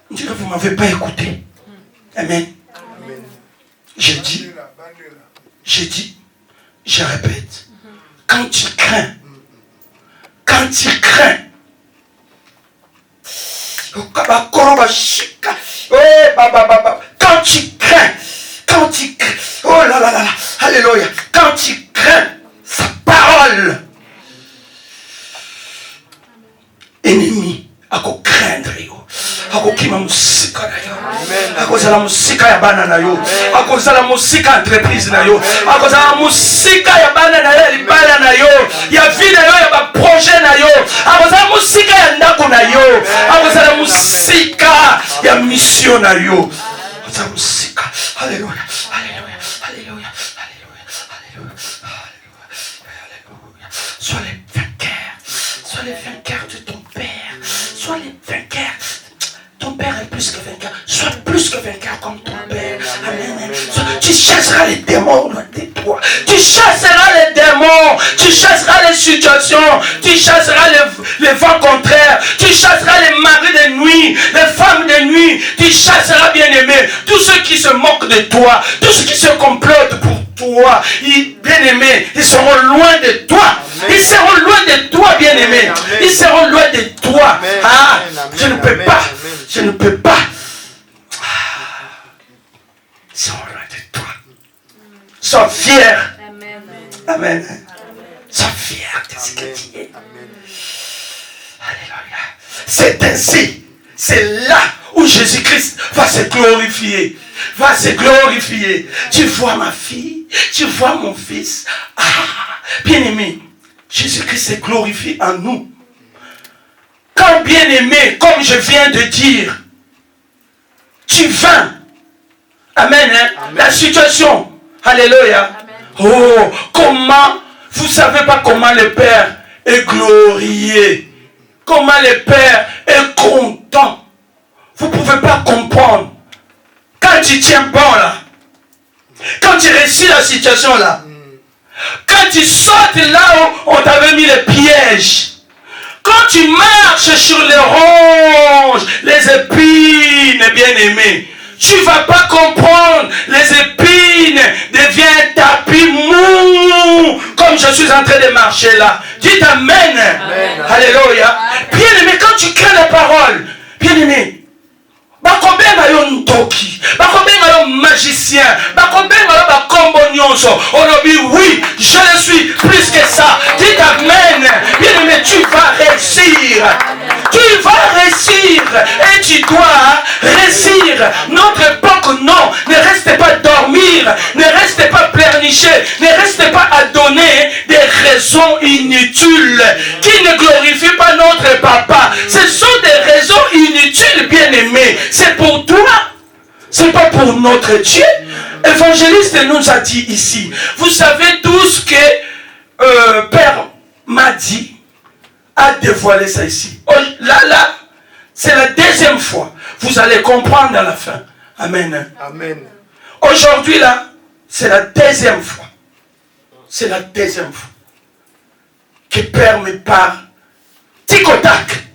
On dirait que vous ne m'avez pas écouté. Amen. Amen. J'ai dit, je répète, quand tu crains, quand tu crains, quand tu crains, oh là là là, alléluia, quand tu crains sa parole, ennemi, à quoi craindre, akokima musika na yo akozala musika ya bana na yo akozala musika entreprise na yo akozala musika ya bana na yo ya libala na yo ya vie na yo ya baprojet na yo akozala musika ya ndako na yo akozala musika ya mission na yo akozala musika. Alléluia, alléluia, alléluia, alléluia, alléluia, alléluia. Sois les vainqueurs de ton Père, sois les vainqueurs. Ton Père est plus que vainqueur. Sois plus que vainqueur comme ton Père. Amen. Tu chasseras les démons loin de toi. Tu chasseras les démons. Tu chasseras les situations. Tu chasseras les vents contraires. Tu chasseras les maris de nuit, les femmes de nuit. Tu chasseras, bien-aimé, tous ceux qui se moquent de toi, tous ceux qui se complotent pour toi. Bien-aimé, ils seront loin de toi. Ils seront loin de toi, bien-aimé. Ils seront loin de toi. Ah, je ne peux pas. Je ne peux pas. Ils seront loin de toi. Sois fier. Amen. Sois fier de ce que tu es. Alléluia. C'est ainsi. C'est là où Jésus-Christ va se glorifier. Va se glorifier. Tu vois ma fille. Tu vois mon fils. Ah, bien-aimé. Jésus-Christ se glorifie en nous. Quand bien-aimé, comme je viens de dire, tu vins. Amen. Hein? Amen. La situation. Alléluia. Amen. Oh, comment, vous ne savez pas comment le Père est glorifié. Comment le Père est content. Vous ne pouvez pas comprendre. Quand tu tiens bon là, quand tu réussis la situation là, quand tu sautes là où on t'avait mis les pièges, quand tu marches sur les ronges, les épines, bien-aimé, tu ne vas pas comprendre. Les épines deviennent tapis mou, comme je suis en train de marcher là. Dites Amen. Amen. Alléluia. Bien-aimé, quand tu crées la parole, bien-aimé, bakobenga yo ntoki, bakobenga yo magicien, bakobenga yo bakombo nyonso. Olobi oui, je le suis plus que ça. Dites Amen. Bien-aimé, tu vas réussir. Tu vas réussir et tu dois réussir. Notre époque, non. Ne restez pas dormir, ne restez pas pleurnicher, ne restez pas à donner des raisons inutiles qui ne glorifient pas notre papa. Ce sont des raisons inutiles, bien-aimés. C'est pour toi, c'est pas pour notre Dieu. Évangéliste nous a dit ici, vous savez tout ce que Père m'a dit, a dévoilé ça ici. Oh, là, c'est la deuxième fois. Vous allez comprendre à la fin. Amen. Amen. Aujourd'hui, là, c'est la deuxième fois. C'est la deuxième fois que Père me parle. Tic-au-tac.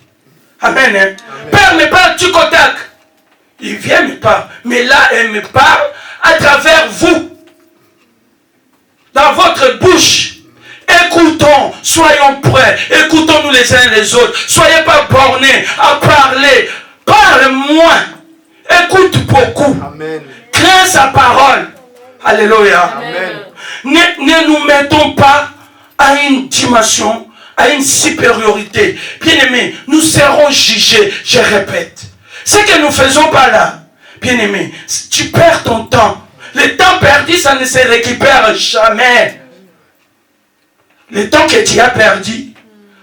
Amen. Amen. Père me parle tic-au-tac. Il vient me parler. Mais là, elle me parle à travers vous. Dans votre bouche. Écoutons, soyons prêts, écoutons-nous les uns les autres, soyez pas bornés à parler, parle moins, écoute beaucoup, amen. Crains sa parole, alléluia, amen. Ne nous mettons pas à une dimension, à une supériorité, bien-aimés, nous serons jugés, je répète, ce que nous faisons pas là, bien-aimés, tu perds ton temps, le temps perdu ça ne se récupère jamais. Le temps que tu as perdu,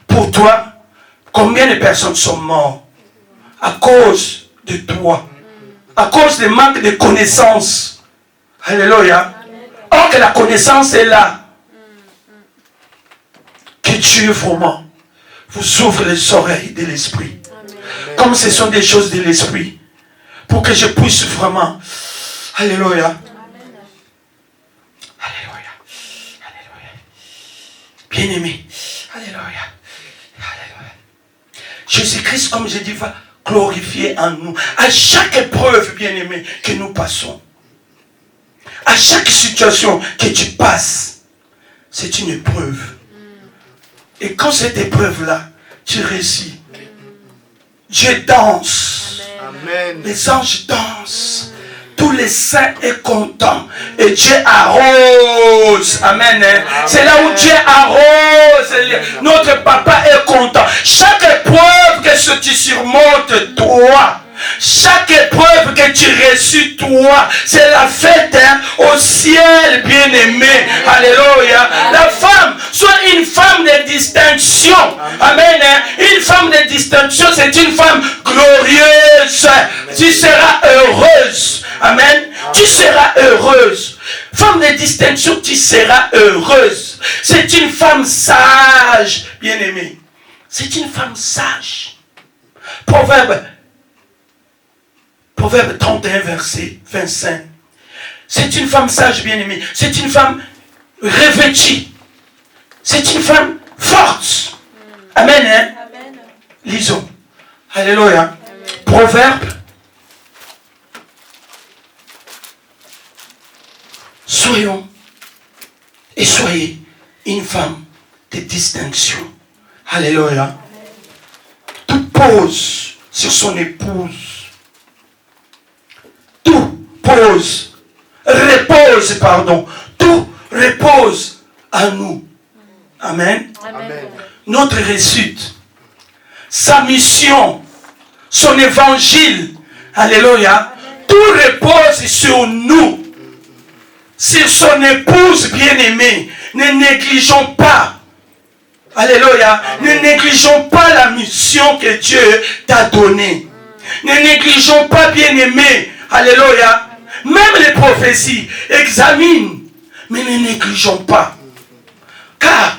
pour toi, combien de personnes sont mortes à cause de toi, à cause du manque de connaissances. Alléluia. Or que la connaissance est là. Que Dieu vraiment vous ouvre les oreilles de l'esprit. Comme ce sont des choses de l'esprit. Pour que je puisse vraiment. Alléluia. Bien-aimé, alléluia, alléluia. Jésus-Christ, comme je dis, va glorifié en nous. À chaque épreuve, bien-aimé, que nous passons, à chaque situation que tu passes, c'est une épreuve. Et quand cette épreuve-là, tu réussis, Dieu danse. Amen. Les anges dansent. Tous les saints sont contents. Et Dieu arrose. Amen. C'est là où Dieu arrose. Notre papa est content. Chaque épreuve que tu surmontes, toi, chaque épreuve que tu reçus, toi, c'est la fête au ciel, bien-aimé. Alléluia. La femme, soit une femme de distinction. Amen. Une femme de distinction, c'est une femme glorieuse. Tu seras heureuse. Amen. Tu seras heureuse. Femme de distinction, tu seras heureuse. C'est une femme sage, bien-aimé. C'est une femme sage. Proverbe 31, verset 25. C'est une femme sage, bien-aimée. C'est une femme revêtue. C'est une femme forte. Amen. Hein? Amen. Lisons. Alléluia. Amen. Proverbe. Soyons et soyez une femme de distinction. Alléluia. Amen. Tout pose sur son épouse. Tout repose à nous. Amen. Amen. Notre réussite, sa mission, son évangile, alléluia, tout repose sur nous, sur son épouse bien-aimée. Ne négligeons pas, alléluia, ne négligeons pas la mission que Dieu t'a donnée. Ne négligeons pas, bien-aimé, alléluia. Même les prophéties examinent, mais ne négligeons pas. Car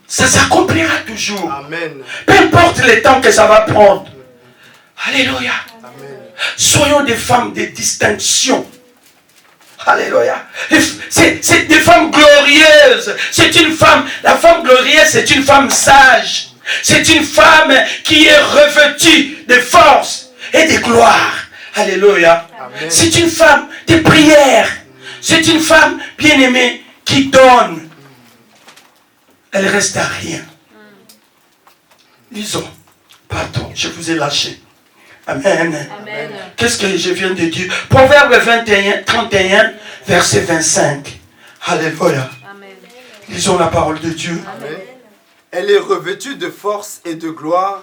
ça s'accomplira toujours. Amen. Peu importe le temps que ça va prendre. Alléluia. Amen. Soyons des femmes de distinction. Alléluia. C'est des femmes glorieuses. C'est une femme, la femme glorieuse, c'est une femme sage. C'est une femme qui est revêtue de force et de gloire. Alléluia. C'est une femme de prière. C'est une femme bien-aimée qui donne. Elle reste à rien. Lisons. Pardon, je vous ai lâché. Amen. Amen. Qu'est-ce que je viens de dire? Proverbe 31, verset 25. Alléluia. Amen. Lisons la parole de Dieu. Amen. Elle est revêtue de force et de gloire,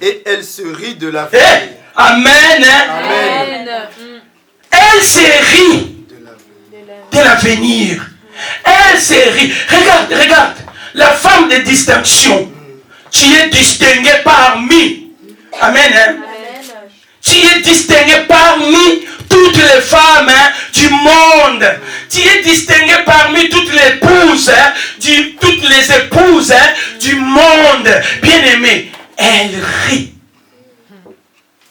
et elle se rit de la vie. Amen. Amen. Elle se rit de l'avenir. Elle se rit. Regarde. La femme de distinction. Tu es distingué parmi. Amen. Tu es distingué parmi toutes les femmes du monde. Tu es distingué parmi toutes les épouses, toutes les épouses du monde. Bien-aimé, elle rit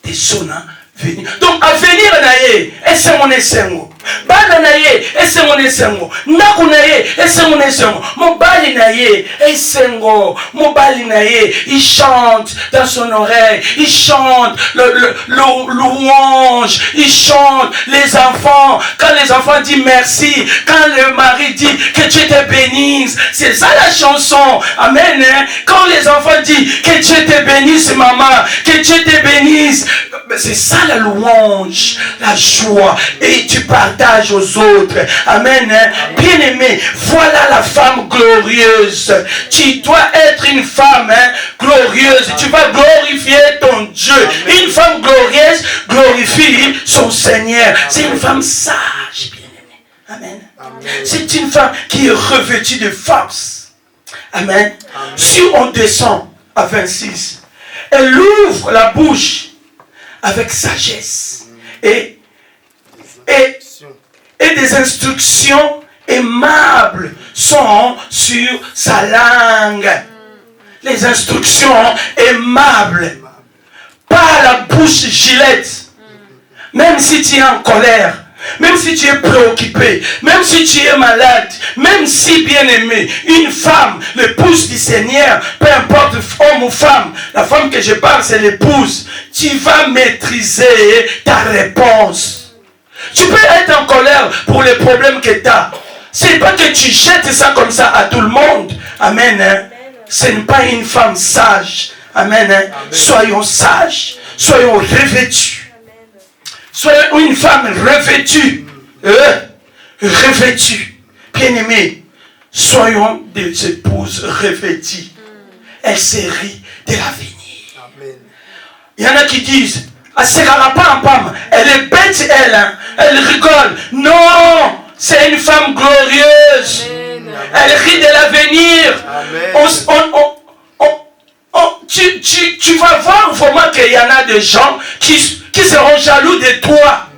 de son avenir. Donc, avenir naye, c'est mon essengo. Bana naye, c'est mon essengo. Naku naye, c'est mon essengo. Mon bali naye, essengo. Mon bali naye, il chante dans son oreille. Il chante le louange. Il chante les enfants. Quand les enfants disent merci, quand le mari dit que Dieu te bénisse, c'est ça la chanson. Amen. Hein? Quand les enfants disent que Dieu te bénisse, maman, que Dieu te bénisse, c'est ça la louange, la joie. Et tu partages aux autres. Amen. Hein? Bien-aimé, voilà la femme glorieuse. Tu dois être une femme glorieuse. Tu vas glorifier ton Dieu. Une femme glorieuse glorifie son Seigneur. C'est une femme sage, bien-aimé. Amen. C'est une femme qui est revêtue de force. Amen. Si on descend à 26, elle ouvre la bouche avec sagesse et des instructions aimables sont sur sa langue. Les instructions aimables. Pas la bouche gilette. Même si tu es en colère, même si tu es préoccupé, même si tu es malade, même si, bien-aimé, une femme, l'épouse du Seigneur, peu importe homme ou femme, la femme que je parle, c'est l'épouse, tu vas maîtriser ta réponse. Tu peux être en colère pour les problèmes que tu as. C'est pas que tu jettes ça comme ça à tout le monde. Amen. Hein? Ce n'est pas une femme sage. Amen. Hein? Amen. Soyons sages. Soyons revêtus. Soyons une femme revêtue. Revêtue. Bien-aimée. Soyons des épouses revêtues. Elle se rit de l'avenir. Il y en a qui disent, elle ne sera pas en pomme. Elle est bête, elle. Hein? Elle rigole. Non, c'est une femme glorieuse. Amen. Elle rit de l'avenir. Tu vas voir vraiment qu'il y en a des gens qui seront jaloux de toi.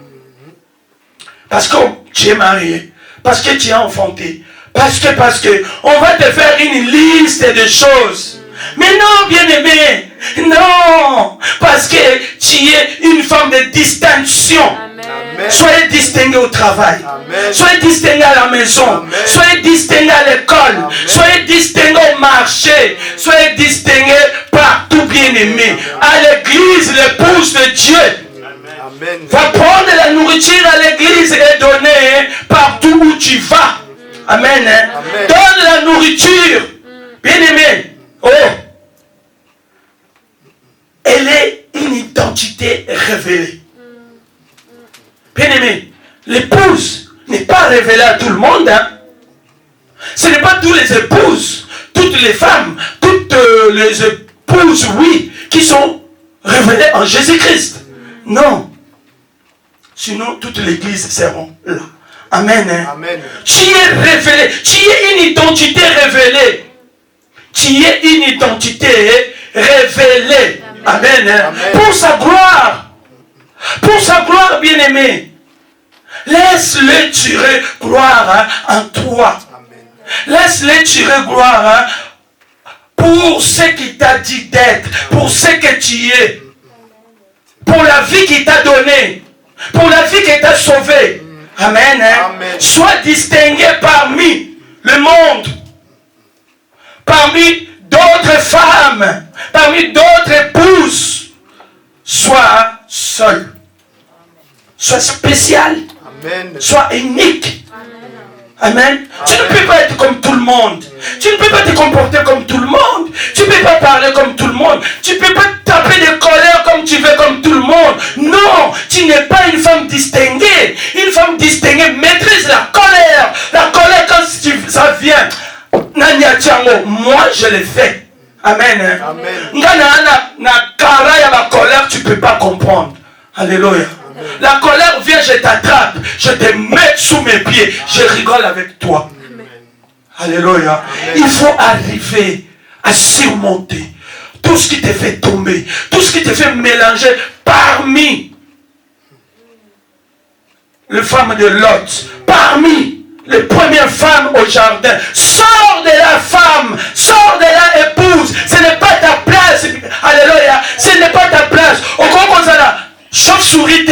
Parce que tu es marié. Parce que tu es enfanté. Parce que on va te faire une liste de choses. Mais non, bien-aimé, non, parce que tu es une femme de distinction. Amen. Soyez distingué au travail. Amen. Soyez distingué à la maison. Amen. Soyez distingué à l'école. Soyez distingué au marché. Soyez distingué partout, bien-aimé. À l'église, l'épouse de Dieu. Amen. Va prendre la nourriture à l'église et donner partout où tu vas. Amen. Amen. Donne la nourriture. Bien-aimé. Oh, elle est une identité révélée. Bien-aimé, l'épouse n'est pas révélée à tout le monde. Hein? Ce n'est pas toutes les épouses, toutes les femmes, toutes les épouses, oui, qui sont révélées en Jésus-Christ. Non. Sinon, toute l'église seront là. Amen. Hein? Amen. Tu es révélé, tu es une identité révélée. Qui est une identité révélée. Amen. Amen. Pour sa gloire. Pour sa gloire, bien-aimé. Laisse-le tirer gloire en toi. Laisse-le tirer gloire pour ce qu'il t'a dit d'être. Pour ce que tu es. Pour la vie qu'il t'a donnée. Pour la vie qu'il t'a sauvée. Amen. Amen. Sois distingué parmi le monde. Parmi d'autres femmes, parmi d'autres épouses, sois seul, sois spécial, amen. Sois unique. Amen. Amen. Tu ne peux pas être comme tout le monde. Tu ne peux pas te comporter comme tout le monde. Tu ne peux pas parler comme tout le monde. Tu ne peux pas taper de colère comme tu veux comme tout le monde. Non, tu n'es pas une femme distinguée. Une femme distinguée maîtrise la colère. La colère quand ça vient. Moi je l'ai fait. Amen. Amen. La colère, tu ne peux pas comprendre. Alléluia. Amen. La colère vient, je t'attrape, je te mets sous mes pieds, je rigole avec toi. Amen. Alléluia. Amen. Il faut arriver à surmonter tout ce qui te fait tomber, tout ce qui te fait mélanger parmi les femmes de Lot, parmi les premières femmes au jardin. Sors de la femme, sors de la épouse. Ce n'est pas ta place. Alléluia. Ce n'est pas ta place. Au contraire, chauve-souris,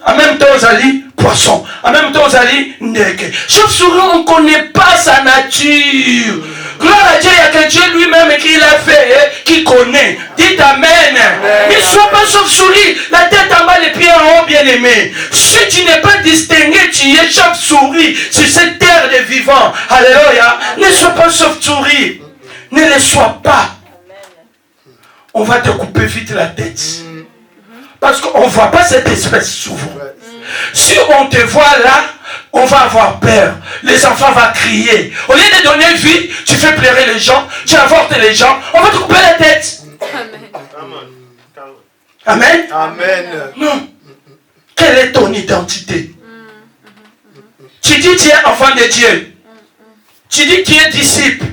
en même temps, aux alliés, poisson. En même temps, aux alliés, ndeke. Chauve-souris, on ne connaît pas sa nature. Gloire à Dieu, il y a que Dieu lui-même qui l'a fait, qui connaît. Dites Amen. Amen. Ne sois pas chauve-souris, la tête en bas, les pieds en haut, bien-aimé. Si tu n'es pas distingué, tu es chauve-souris sur cette terre des vivants. Alléluia. Ne sois pas chauve-souris. Ne le sois pas. On va te couper vite la tête. Parce qu'on ne voit pas cette espèce souvent. Si on te voit là, on va avoir peur. Les enfants vont crier. Au lieu de donner vie, tu fais pleurer les gens, tu avortes les gens, on va te couper la tête. Amen. Amen. Non. Quelle est ton identité? Tu dis que tu es enfant de Dieu. Tu dis que tu es disciple.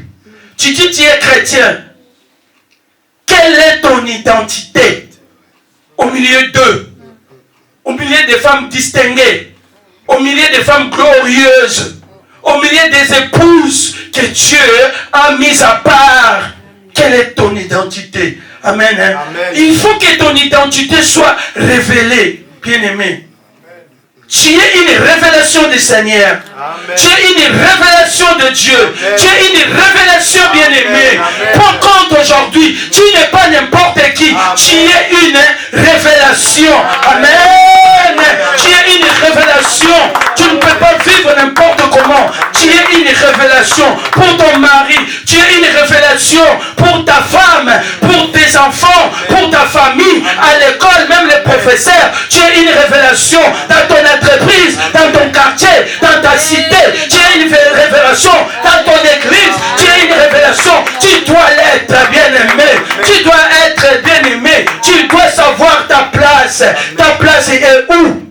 Tu dis que tu es chrétien. Quelle est ton identité? Au milieu d'eux. Au milieu des femmes distinguées. Au milieu des femmes glorieuses. Au milieu des épouses que Dieu a mises à part. Quelle est ton identité? Amen. Hein? Amen. Il faut que ton identité soit révélée. Bien-aimé. Tu es une révélation du Seigneur. Amen. Tu es une révélation de Dieu. Amen. Tu es une révélation bien-aimée. Par contre, aujourd'hui, tu n'es pas n'importe qui. Amen. Tu es une révélation. Amen. Amen. Tu es une révélation. Tu ne peux pas vivre n'importe comment. Tu es une révélation pour ton mari. Tu es une révélation pour ta femme, pour tes enfants, pour ta famille, à l'école, même les professeurs. Tu es une révélation dans ton entreprise, dans ton quartier, dans ta cité. Tu es une révélation dans ton église. Tu es une révélation. Tu dois l'être, bien-aimé. Tu dois être bien-aimé. Tu dois savoir ta place. Ta place est où?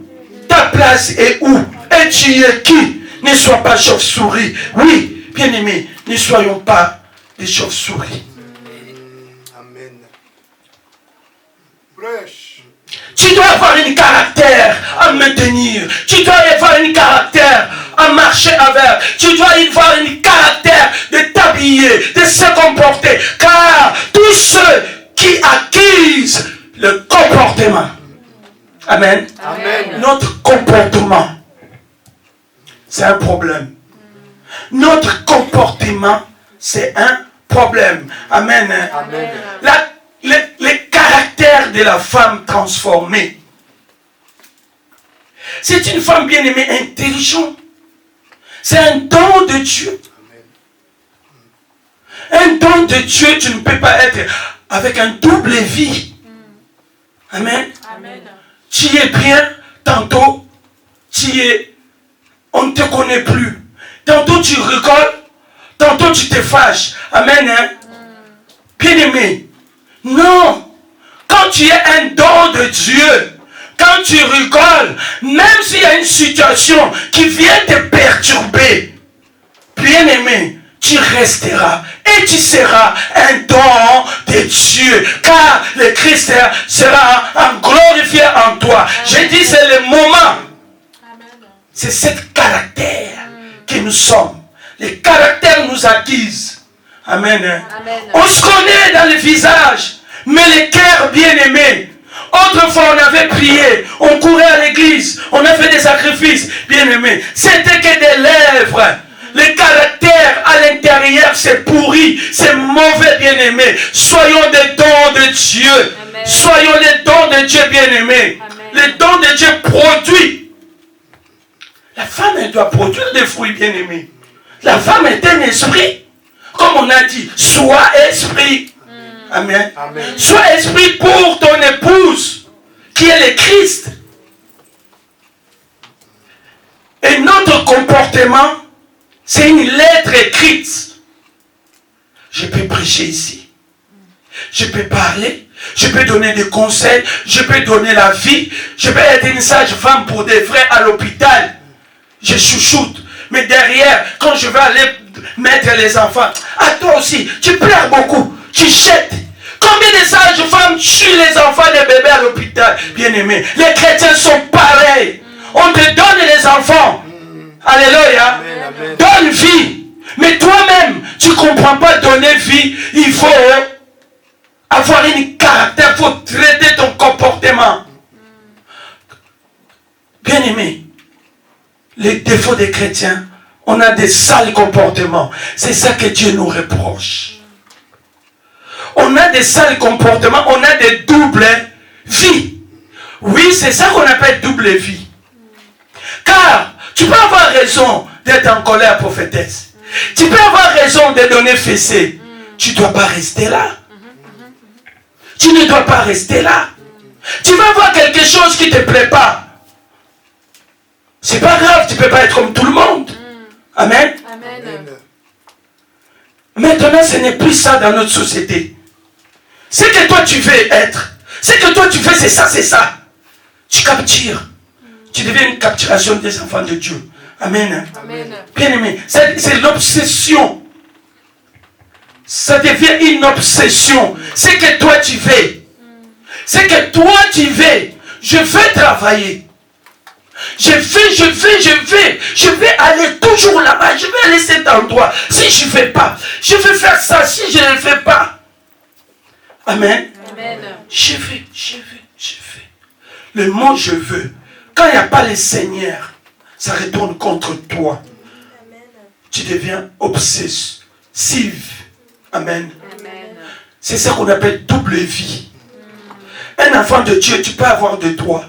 Ta place est où? Et tu es qui? Ne sois pas chauve-souris. Oui, bien-aimé, ne soyons pas des chauves-souris. Amen. Tu dois avoir un caractère à maintenir. Tu dois avoir un caractère à marcher avec. Tu dois avoir un caractère de t'habiller, de se comporter. Car tous ceux qui acquisent le comportement. Amen. Amen. Notre comportement, c'est un problème. Notre comportement, c'est un problème. Amen. Amen. Le caractère de la femme transformée. C'est une femme bien-aimée, intelligente. C'est un don de Dieu. Un don de Dieu, tu ne peux pas être avec un double vie. Amen. Amen. Tu es bien, tantôt, on ne te connaît plus. Tantôt tu rigoles, tantôt tu te fâches. Amen. Hein? Bien-aimé. Non. Quand tu es un don de Dieu, quand tu rigoles, même s'il y a une situation qui vient te perturber, bien-aimé, tu resteras et tu seras un don de Dieu, car le Christ sera glorifié en toi. J'ai dit, c'est le moment. C'est ce caractère que nous sommes. Les caractères nous acquisent. Amen. Amen. On se connaît dans le visage, mais le cœur bien-aimé. Autrefois, on avait prié, on courait à l'église, on a fait des sacrifices, bien-aimé. C'était que des lèvres. Le caractère à l'intérieur, c'est pourri, c'est mauvais, bien-aimé. Soyons des dons de Dieu. Amen. Soyons les dons de Dieu, bien-aimé. Les dons de Dieu produisent. La femme, elle doit produire des fruits, bien-aimés. La femme est un esprit. Comme on a dit, sois esprit. Amen. Amen. Sois esprit pour ton épouse, qui est le Christ. Et notre comportement, c'est une lettre écrite. Je peux prêcher ici. Je peux parler. Je peux donner des conseils. Je peux donner la vie. Je peux être une sage-femme pour des frères à l'hôpital. Je chouchoute. Mais derrière, quand je vais aller mettre les enfants, à toi aussi, tu pleures beaucoup. Tu jettes. Combien de sages-femmes tuent les enfants des bébés à l'hôpital? Bien-aimés, les chrétiens sont pareils. On te donne les enfants. Alléluia. Amen. Donne vie. Mais toi-même, tu ne comprends pas donner vie. Il faut avoir un caractère. Il faut traiter ton comportement. Bien-aimé, les défauts des chrétiens, on a des sales comportements. C'est ça que Dieu nous reproche. On a des sales comportements, on a des doubles vies. Oui, c'est ça qu'on appelle double vie. Car tu peux avoir raison d'être en colère, prophétesse. Tu peux avoir raison de donner fessée. Tu ne dois pas rester là. Tu ne dois pas rester là. Tu vas voir quelque chose qui ne te plaît pas. C'est pas grave, tu ne peux pas être comme tout le monde. Amen. Amen. Maintenant, ce n'est plus ça dans notre société. Ce que toi tu veux être, ce que toi tu veux, c'est ça, c'est ça. Tu captures. Tu deviens une capturation des enfants de Dieu. Amen. Amen. Bien aimé, c'est l'obsession. Ça devient une obsession. Ce que toi tu veux. Ce que toi tu veux. Je veux travailler. Je vais aller toujours là-bas. Je vais aller à cet endroit. Si je ne fais pas, je vais faire ça. Si je ne le fais pas. Amen. Amen. Je veux. Le mot je veux quand il n'y a pas le Seigneur, ça retourne contre toi. Tu deviens obsessive. Amen. C'est ça qu'on appelle double vie. Un enfant de Dieu, tu peux avoir de droits.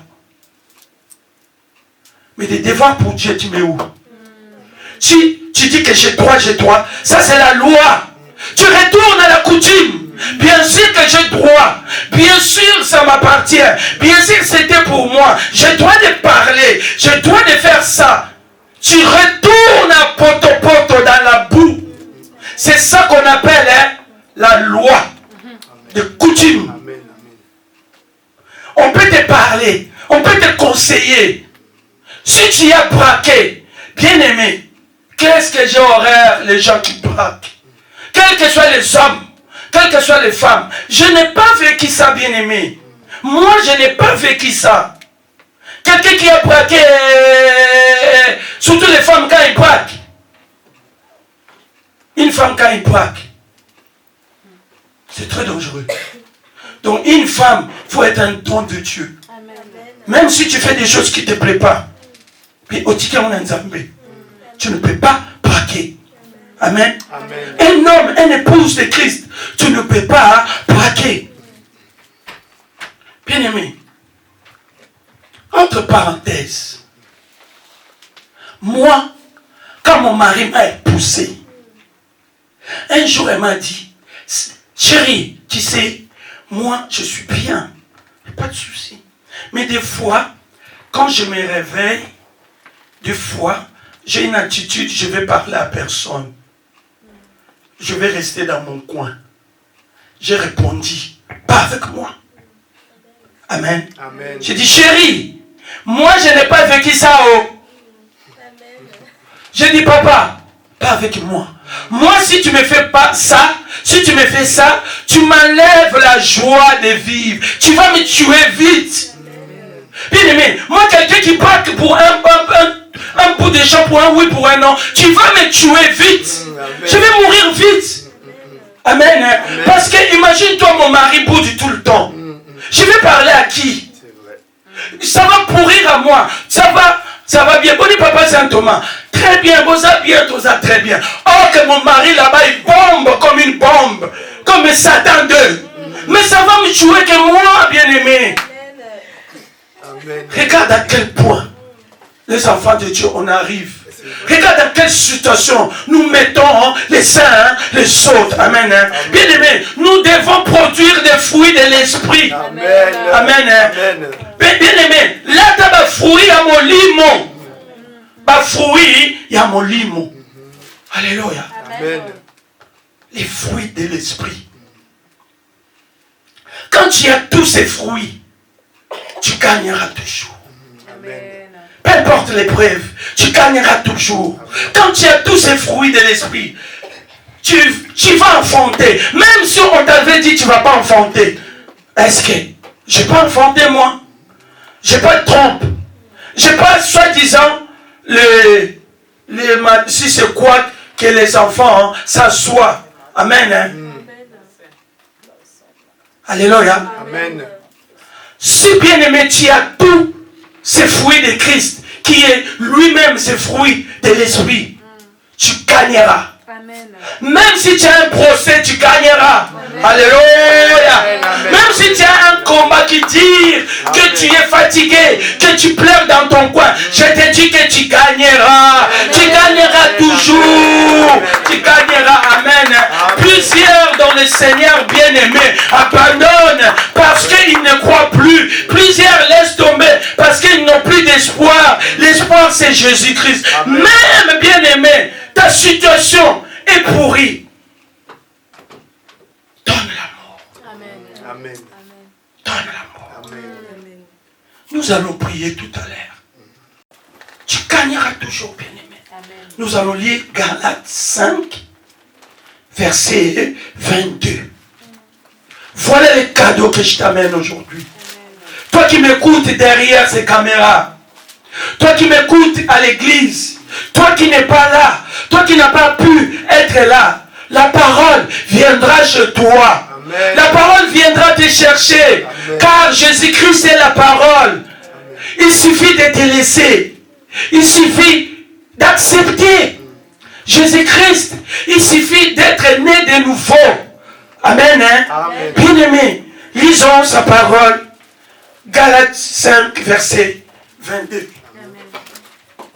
Mais des devoirs pour Dieu, tu mets où? Si tu dis que j'ai droit, ça c'est la loi. Tu retournes à la coutume. Bien sûr que j'ai droit. Bien sûr ça m'appartient. Bien sûr c'était pour moi. J'ai droit de parler. J'ai droit de faire ça. Tu retournes à poto dans la boue. C'est ça qu'on appelle la loi de coutume. On peut te parler. On peut te conseiller. Si tu as braqué, bien aimé, qu'est-ce que j'ai horreur les gens qui braquent? Quels que soient les hommes, quelles que soient les femmes, je n'ai pas vécu ça, bien aimé. Moi, je n'ai pas vécu ça. Quelqu'un qui a braqué, surtout les femmes quand ils braquent. Une femme quand il braque, c'est très dangereux. Donc une femme, il faut être un don de Dieu. Même si tu fais des choses qui ne te plaisent pas, puis tu ne peux pas braquer. Amen. Un homme, une épouse de Christ, tu ne peux pas braquer. Bien aimé, entre parenthèses, moi, quand mon mari m'a épousé, un jour elle m'a dit, chérie, tu sais, moi je suis bien, pas de souci. Mais des fois, quand je me réveille, des fois, j'ai une attitude, je vais parler à personne. Je vais rester dans mon coin. J'ai répondu, pas avec moi. Amen. Amen. J'ai dit, chérie, moi je n'ai pas vécu ça. J'ai dit, papa, pas avec moi. Moi, si tu me fais pas ça, si tu me fais ça, tu m'enlèves la joie de vivre. Tu vas me tuer vite. Bien aimé, moi, quelqu'un qui braque pour un bout de champ, pour un oui, pour un non, tu vas me tuer vite. Je vais mourir vite. Amen. Amen. Parce que imagine-toi, mon mari bouge tout le temps. Je vais parler à qui? Ça va pourrir à moi. Ça va bien. Bon, papa Saint-Thomas. Très bien, vous avez bien, tout ça, très bien. Oh, que mon mari là-bas, il bombe comme une bombe. Comme Satan 2. Mais ça va me tuer que moi, bien-aimé. Regarde à quel point les enfants de Dieu, on arrive. Regarde dans quelle situation nous mettons les uns les autres. Amen. Bien aimé, nous devons produire des fruits de l'esprit. Amen. Amen. Bien aimé, là tu as des fruits à mon limon. Des fruits à mon limon. Alléluia. Amen. Les fruits de l'esprit. Quand tu as tous ces fruits, tu gagneras toujours. Amen. Peu importe l'épreuve, tu gagneras toujours. Quand tu as tous ces fruits de l'esprit, tu vas enfanter. Même si on t'avait dit tu ne vas pas enfanter. Est-ce que je n'ai pas enfanté moi? Je n'ai pas de trompe. Je n'ai pas soi-disant si c'est quoi que les enfants s'assoient. Amen. Hein? Alléluia. Amen. Si bien aimé, tu as tous ces fruits de Christ, qui est lui-même ces fruits de l'esprit, tu gagneras. Amen. Même si tu as un procès, tu gagneras. Amen. Alléluia. Amen. Même si tu as un combat qui dit que tu es fatigué, que tu pleures dans ton coin, je te dis que tu gagneras. Amen. Tu gagneras toujours. Amen. Tu gagneras. Amen. Amen. Plusieurs dans le Seigneur bien-aimé abandonnent parce qu'ils ne croient plus. Plusieurs laissent tomber parce qu'ils n'ont plus d'espoir. L'espoir, c'est Jésus-Christ. Amen. Même bien-aimé, ta situation est pourrie. Donne l'amour. Amen. Amen. Donne l'amour. Amen. Nous allons prier tout à l'heure. Tu gagneras toujours, bien-aimé. Nous allons lire Galates 5, verset 22. Voilà les cadeaux que je t'amène aujourd'hui. Toi qui m'écoutes derrière ces caméras, toi qui m'écoutes à l'église, toi qui n'es pas là, toi qui n'as pas pu être là, la parole viendra chez toi. Amen. La parole viendra te chercher. Amen. Car Jésus-Christ est la parole. Amen. Il suffit de te laisser. Il suffit d'accepter Jésus-Christ. Il suffit d'être né de nouveau. Amen. Hein? Amen. Bien-aimé, lisons sa parole. Galates 5, verset 22.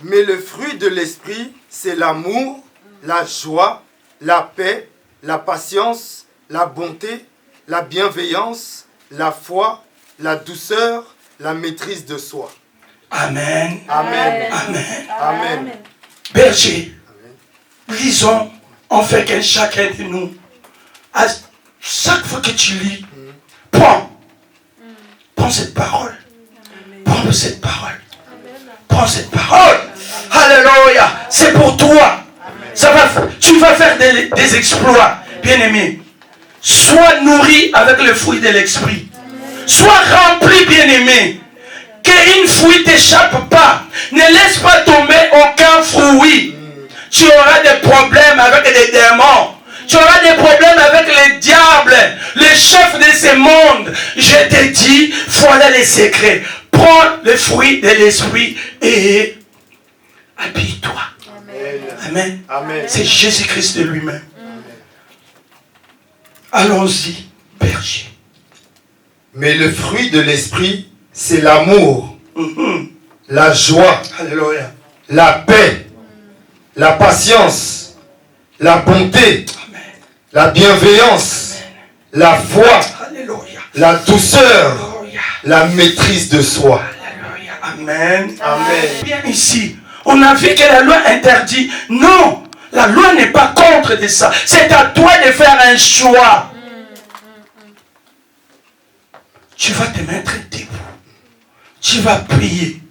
Mais le fruit de l'esprit, c'est l'amour, la joie, la paix, la patience, la bonté, la bienveillance, la foi, la douceur, la maîtrise de soi. Amen. Amen. Amen. Amen. Berger, lisons, on fait qu'un chacun de nous, à chaque fois que tu lis, prends cette parole. Prends cette parole. Prends cette parole. Alléluia. C'est pour toi. Tu vas faire des exploits, bien-aimé. Sois nourri avec le fruit de l'esprit. Sois rempli, bien-aimé. Qu'une fruit t'échappe pas. Ne laisse pas tomber aucun fruit. Tu auras des problèmes avec des démons. Tu auras des problèmes avec les diables, les chefs de ce monde. Je te dis, voilà les secrets. Prends le fruit de l'esprit et habille-toi. Amen. Amen. C'est Jésus-Christ de lui-même. Allons-y, berger. Mais le fruit de l'esprit, c'est l'amour, la joie, Alléluia. la paix, la patience, la bonté, Amen. la bienveillance, la foi, Alléluia. la douceur, Alléluia. la maîtrise de soi. Alléluia. Amen. Amen. Bien ici, on a vu que la loi interdit. Non, la loi n'est pas contre de ça. C'est à toi de faire un choix. Tu vas te mettre debout. Tu vas prier.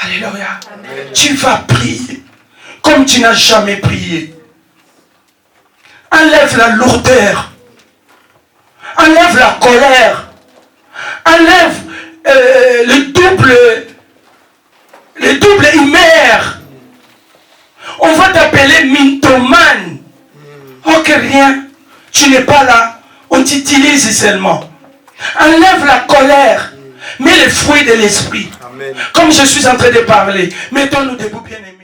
Alléluia. Amen. Tu vas prier comme tu n'as jamais prié. Enlève la lourdeur. Enlève la colère. Enlève le double humeur. On va t'appeler mythomane. Oh que rien, tu n'es pas là. On t'utilise seulement. Enlève la colère. Mets les fruits de l'esprit. Amen. Comme je suis en train de parler. Mettons-nous debout, bien-aimés.